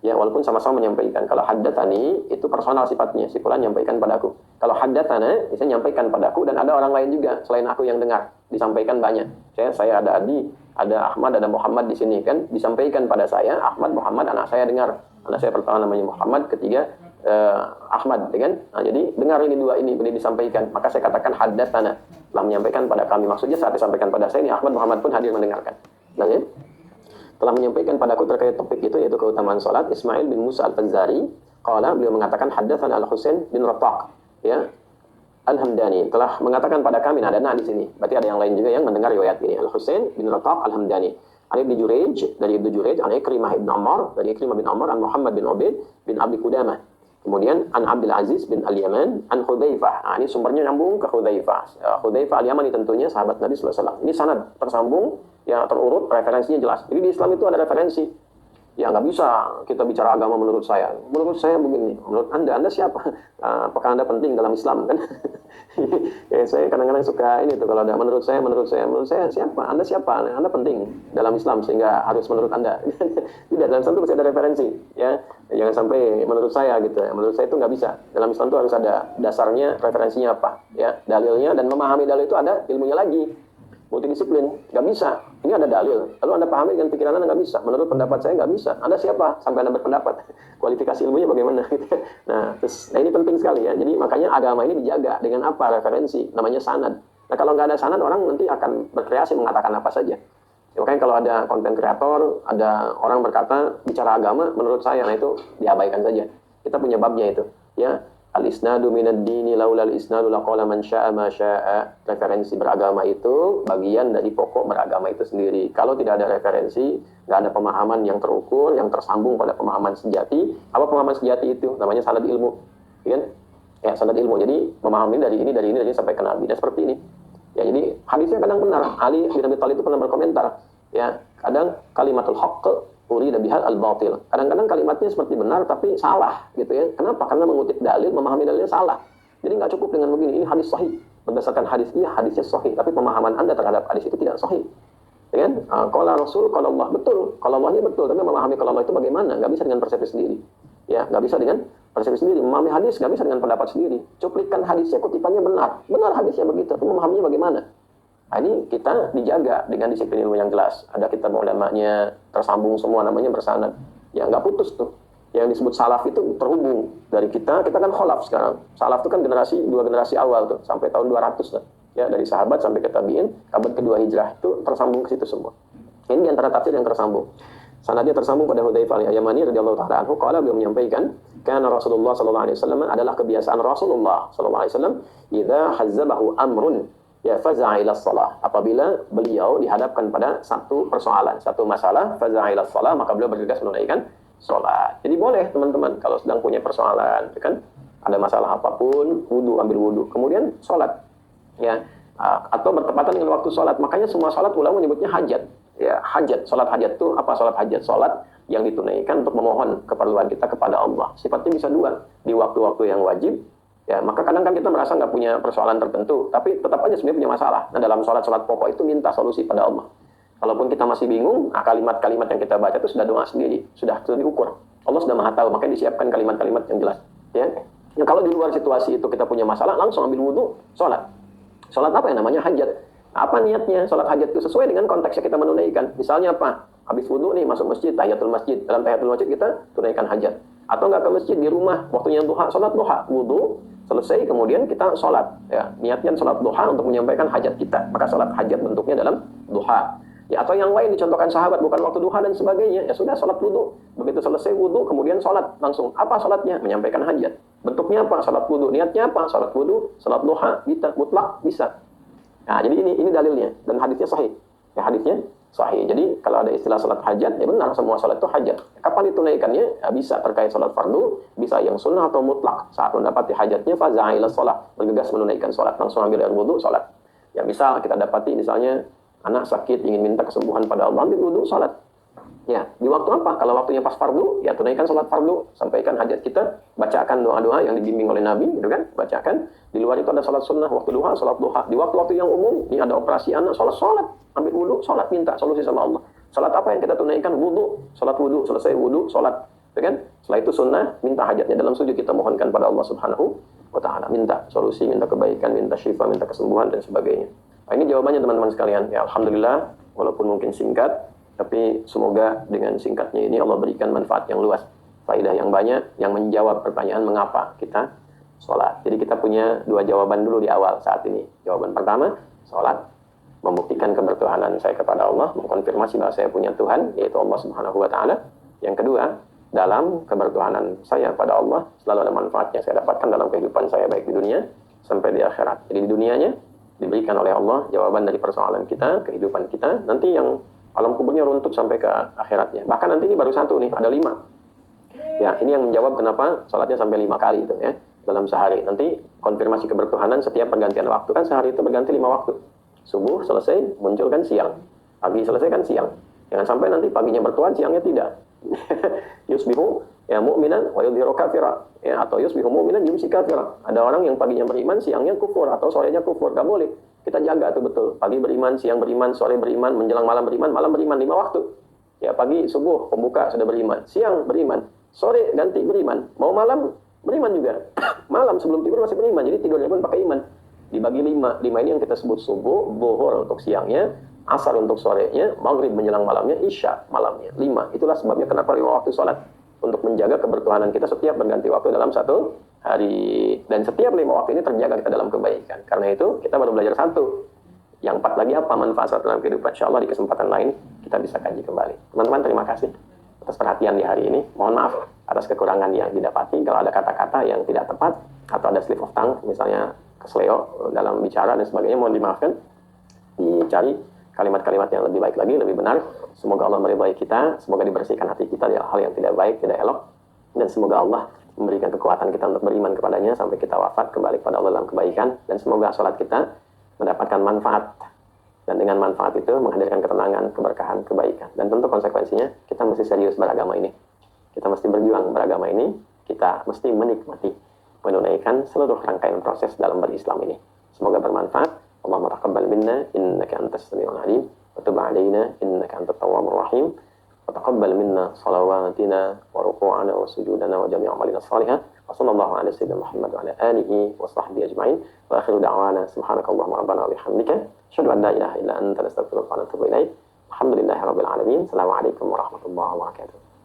Ya, walaupun sama-sama menyampaikan. Kalau haddatsani itu personal sifatnya, si fulan nyampaikan padaku. Kalau haddatsana bisa nyampaikan padaku dan ada orang lain juga selain aku yang dengar, disampaikan banyak. Saya ada Adi, ada Ahmad, ada Muhammad di sini kan, disampaikan pada saya Ahmad, Muhammad, anak saya dengar. Anak saya pertama namanya Muhammad, ketiga Ahmad, ya kan? Nah, jadi dengar ini dua ini boleh disampaikan. Maka saya katakan haddatsana, telah menyampaikan pada kami. Maksudnya saat disampaikan pada saya ini Ahmad, Muhammad pun hadir mendengarkan. Nah, ya? Telah menyampaikan padaku terkait topik itu, yaitu keutamaan salat, Ismail bin Musa al-Fazzari. Qala, beliau mengatakan haddatsana Al-Husain bin Rattaq, ya, Al-Hamdani, telah mengatakan pada kami. Nah, ada di sini. Berarti ada yang lain juga yang mendengar riwayat ini. Al-Husain bin Rattaq Al-Hamdani. An Ibnu Jurayj, dari Ibnu Jurayj, an Ikrimah bin Ammar, dari Ikrimah bin Ammar, an Muhammad bin Ubaid bin Abi Qudamah. Kemudian an Abdul Aziz bin Al-Yaman, an Hudzaifah. Nah, ini sumbernya nyambung ke Hudzaifah. Hudzaifah Al-Yamani tentunya sahabat Nabi sallallahu alaihi wasallam. Ini sanad tersambung, ya, terurut, referensinya jelas. Jadi di Islam itu ada referensi. Ya nggak bisa kita bicara agama menurut saya. Menurut saya begini. Menurut Anda siapa? Apakah Anda penting dalam Islam kan? Ya, saya kadang-kadang suka ini tuh kalau ada menurut saya siapa? Anda siapa? Anda penting dalam Islam sehingga harus menurut Anda. Tidak, dalam Islam itu pasti ada referensi. Ya, jangan sampai menurut saya gitu. Ya. Menurut saya itu nggak bisa. Dalam Islam itu harus ada dasarnya, referensinya apa? Ya, dalilnya, dan memahami dalil itu ada ilmunya lagi. Multidisiplin, nggak bisa. Ini ada dalil, lalu Anda pahami dengan pikiran Anda, nggak bisa. Menurut pendapat saya nggak bisa. Anda siapa sampai Anda berpendapat? Kualifikasi ilmunya bagaimana? Nah, ini penting sekali ya. Jadi makanya agama ini dijaga dengan apa? Referensi, namanya sanad. Nah kalau nggak ada sanad, orang nanti akan berkreasi mengatakan apa saja. Ya, makanya kalau ada konten kreator, ada orang berkata bicara agama, menurut saya, nah itu diabaikan saja. Kita punya babnya itu, ya. Al-isnadu minad dini laulal isnadu laqala man syaa ma syaa. Referensi beragama itu bagian dari pokok beragama itu sendiri. Kalau tidak ada referensi, nggak ada pemahaman yang terukur, yang tersambung pada pemahaman sejati. Apa pemahaman sejati itu? Namanya sanad ilmu, ya kan? Ya, sanad ilmu. Jadi memahami dari ini sampai ke Nabi. Dan seperti ini. Ya, jadi hadisnya kadang benar. Ali bin Abi Thalib itu pernah berkomentar, ya, kadang kalimatul haqq urida bihal al-batil. Kadang-kadang kalimatnya seperti benar tapi salah gitu ya. Kenapa? Karena mengutip dalil, memahami dalilnya salah. Jadi nggak cukup dengan begini, ini hadis sahih. berdasarkan hadis, iya hadisnya sahih, tapi pemahaman Anda terhadap hadis itu tidak sahih. Ya kan? Qala Rasul, qala Allah, betul. Qala Allahnya betul, tapi memahami qala Allah itu bagaimana? Nggak bisa dengan persepsi sendiri. Ya, nggak bisa dengan persepsi sendiri. Memahami hadis nggak bisa dengan pendapat sendiri. Cuplikan hadisnya, kutipannya benar. Benar hadisnya begitu, tapi memahaminya bagaimana? Nah, ini kita dijaga dengan disiplin ilmu yang jelas. Ada kitab ulamanya tersambung semua, namanya bersanad. Ya nggak putus tuh. Yang disebut salaf itu terhubung dari kita kan kholaf sekarang. Salaf itu kan dua generasi awal tuh, sampai tahun 200 tuh. Ya, dari sahabat sampai ke tabi'in, abad kedua hijrah itu tersambung ke situ semua. Ini di antara tafsir yang tersambung. Sanadnya tersambung pada Hudzaifah al-Yamani radhiyallahu taala anhu, qala, beliau menyampaikan, karena Rasulullah sallallahu alaihi wasallam adalah kebiasaan Rasulullah sallallahu alaihi wasallam, idza hazzabahu amrun ya faza'a ila shalah. Apabila beliau dihadapkan pada satu persoalan, satu masalah, faza'a ila shalah, maka beliau bergegas menunaikan salat. Jadi boleh teman-teman kalau sedang punya persoalan, kan ada masalah apapun, wudu, ambil wudu, kemudian salat. Ya, atau bertepatan dengan waktu salat. Makanya semua salat ulama menyebutnya hajat. Ya, hajat. Salat hajat itu apa? Salat hajat, salat yang ditunaikan untuk memohon keperluan kita kepada Allah. Sifatnya bisa dua, di waktu-waktu yang wajib. Ya, maka kadang kan kita merasa nggak punya persoalan tertentu, tapi tetap aja sebenarnya punya masalah. Nah, dalam salat pokok itu minta solusi pada Allah. Kalaupun kita masih bingung, kalimat-kalimat yang kita baca itu sudah doa sendiri, sudah diukur. Allah sudah Maha tahu, makanya disiapkan kalimat-kalimat yang jelas. Ya. Nah, kalau di luar situasi itu kita punya masalah, langsung ambil wudu, salat. Salat apa yang namanya hajat? Apa niatnya? Salat hajat itu sesuai dengan konteksnya kita menunaikan. Misalnya apa? Habis wudu nih masuk masjid, tahiyatul masjid. Dalam tahiyatul masjid kita tunaikan hajat. Atau enggak ke masjid, di rumah, waktunya duha, salat duha, wudu, selesai kemudian kita salat. Ya, niatkan salat duha untuk menyampaikan hajat kita. Maka salat hajat bentuknya dalam duha. Ya, atau yang lain dicontohkan sahabat bukan waktu duha dan sebagainya. Ya sudah, salat wudu. Begitu selesai wudu kemudian salat langsung. Apa salatnya? Menyampaikan hajat. Bentuknya apa? Salat wudu. Niatnya apa? Salat wudu, salat duha, bisa, mutlak bisa. Nah, jadi ini dalilnya dan hadisnya sahih. Ya, hadisnya sahih. Jadi kalau ada istilah salat hajat, ya benar semua salat itu hajat. Kapan ditunaikannya? Ya, bisa terkait salat fardu, bisa yang sunnah atau mutlak. Saat mendapati hajatnya faza'a ila shalah, bergegas menunaikan salat, langsung ambil air wudu, salat. Ya, misal kita dapati misalnya anak sakit ingin minta kesembuhan pada Allah, ambil wudu, salat. Ya, di waktu apa? Kalau waktunya pas fardu, ya tunaikan salat fardu, sampaikan hajat kita, bacakan doa-doa yang dibimbing oleh Nabi, gitu kan? Bacakan. Di luar itu ada salat sunnah, waktu duha, salat duha. Di waktu-waktu yang umum, ini ada operasi anak, salat, ambil wudu, salat, minta solusi sama Allah. Salat apa yang kita tunaikan? Wudu, salat wudu, selesai wudu, salat, gitu kan? Setelah itu sunnah, minta hajatnya dalam sujud kita mohonkan pada Allah Subhanahu wa taala, minta solusi, minta kebaikan, minta syifa, minta kesembuhan dan sebagainya. Nah, ini jawabannya teman-teman sekalian. Ya, alhamdulillah, walaupun mungkin singkat, tapi semoga dengan singkatnya ini Allah berikan manfaat yang luas, faedah yang banyak, yang menjawab pertanyaan mengapa kita sholat. Jadi kita punya dua jawaban dulu di awal saat ini. Jawaban pertama, sholat membuktikan kebertuhanan saya kepada Allah, mengkonfirmasi bahwa saya punya Tuhan, yaitu Allah Subhanahu wa taala. Yang kedua, dalam kebertuhanan saya pada Allah selalu ada manfaatnya saya dapatkan dalam kehidupan saya, baik di dunia sampai di akhirat. Jadi di dunianya diberikan oleh Allah jawaban dari persoalan kita, kehidupan kita, nanti yang alam kuburnya runtuh sampai ke akhiratnya. Bahkan nanti ini baru satu nih, ada 5. Ya, ini yang menjawab kenapa salatnya sampai 5 kali itu ya dalam sehari. Nanti konfirmasi kebertuhanan setiap pergantian waktu, kan sehari itu berganti 5 waktu. Subuh selesai, muncul kan siang. Pagi selesai kan siang. Jangan sampai nanti paginya bertuhan, siangnya tidak. Yusbihu ya mu'minan wa yudhiru kafira. Ya, atau yusbihu mu'minan yumsi kafira. Ada orang yang paginya beriman, siangnya kufur, atau sorenya kufur. Gak boleh. Kita jaga tuh betul. Pagi beriman, siang beriman, sore beriman, menjelang malam beriman 5 waktu. Ya, pagi subuh pembuka sudah beriman, siang beriman, sore ganti beriman, mau malam beriman juga. Malam sebelum tidur masih beriman. Jadi tidurnya pun pakai iman. Dibagi 5. 5 ini yang kita sebut subuh, zuhur untuk siangnya, asar untuk sorenya, maghrib menjelang malamnya, isya malamnya. 5. Itulah sebabnya kenapa 5 waktu sholat. Untuk menjaga kebertuhanan kita setiap berganti waktu dalam satu hari. Dan setiap 5 waktu ini terjaga kita dalam kebaikan. Karena itu kita baru belajar 1. Yang 4 lagi apa manfaat salat dalam kehidupan? InsyaAllah di kesempatan lain kita bisa kaji kembali. Teman-teman terima kasih atas perhatian di hari ini. Mohon maaf atas kekurangan yang didapati. Kalau ada kata-kata yang tidak tepat atau ada slip of tongue, misalnya kesleo dalam bicara dan sebagainya, mohon dimaafkan. Dicari kalimat-kalimat yang lebih baik lagi, lebih benar. Semoga Allah meridhai kita, semoga dibersihkan hati kita dari hal yang tidak baik, tidak elok, dan semoga Allah memberikan kekuatan kita untuk beriman kepadanya sampai kita wafat kembali kepada Allah dalam kebaikan, dan semoga sholat kita mendapatkan manfaat, dan dengan manfaat itu menghadirkan ketenangan, keberkahan, kebaikan. Dan tentu konsekuensinya kita mesti serius beragama ini, kita mesti berjuang beragama ini, kita mesti menikmati menunaikan seluruh rangkaian proses dalam berislam ini. Semoga bermanfaat. Allahumma taqabbal minna innaka antas samiul alim wa tub alaina innaka antat tawwabur rahim. Wa taqabbal minna salawatina wa ruku'ana wa sujudana wa jami' amalina salihah. Wa sallallahu ala sayyidina Muhammad wa ala alihi wa sahbihi ajma'in. Wa akhiru da'wana subhanakallahumma rabbana wa bihamdika asyhadu an la ilaha illa anta astaghfiruka wa atubu ilaik. Alhamdulillahirabbil alamin. Assalamualaikum warahmatullahi wabarakatuh.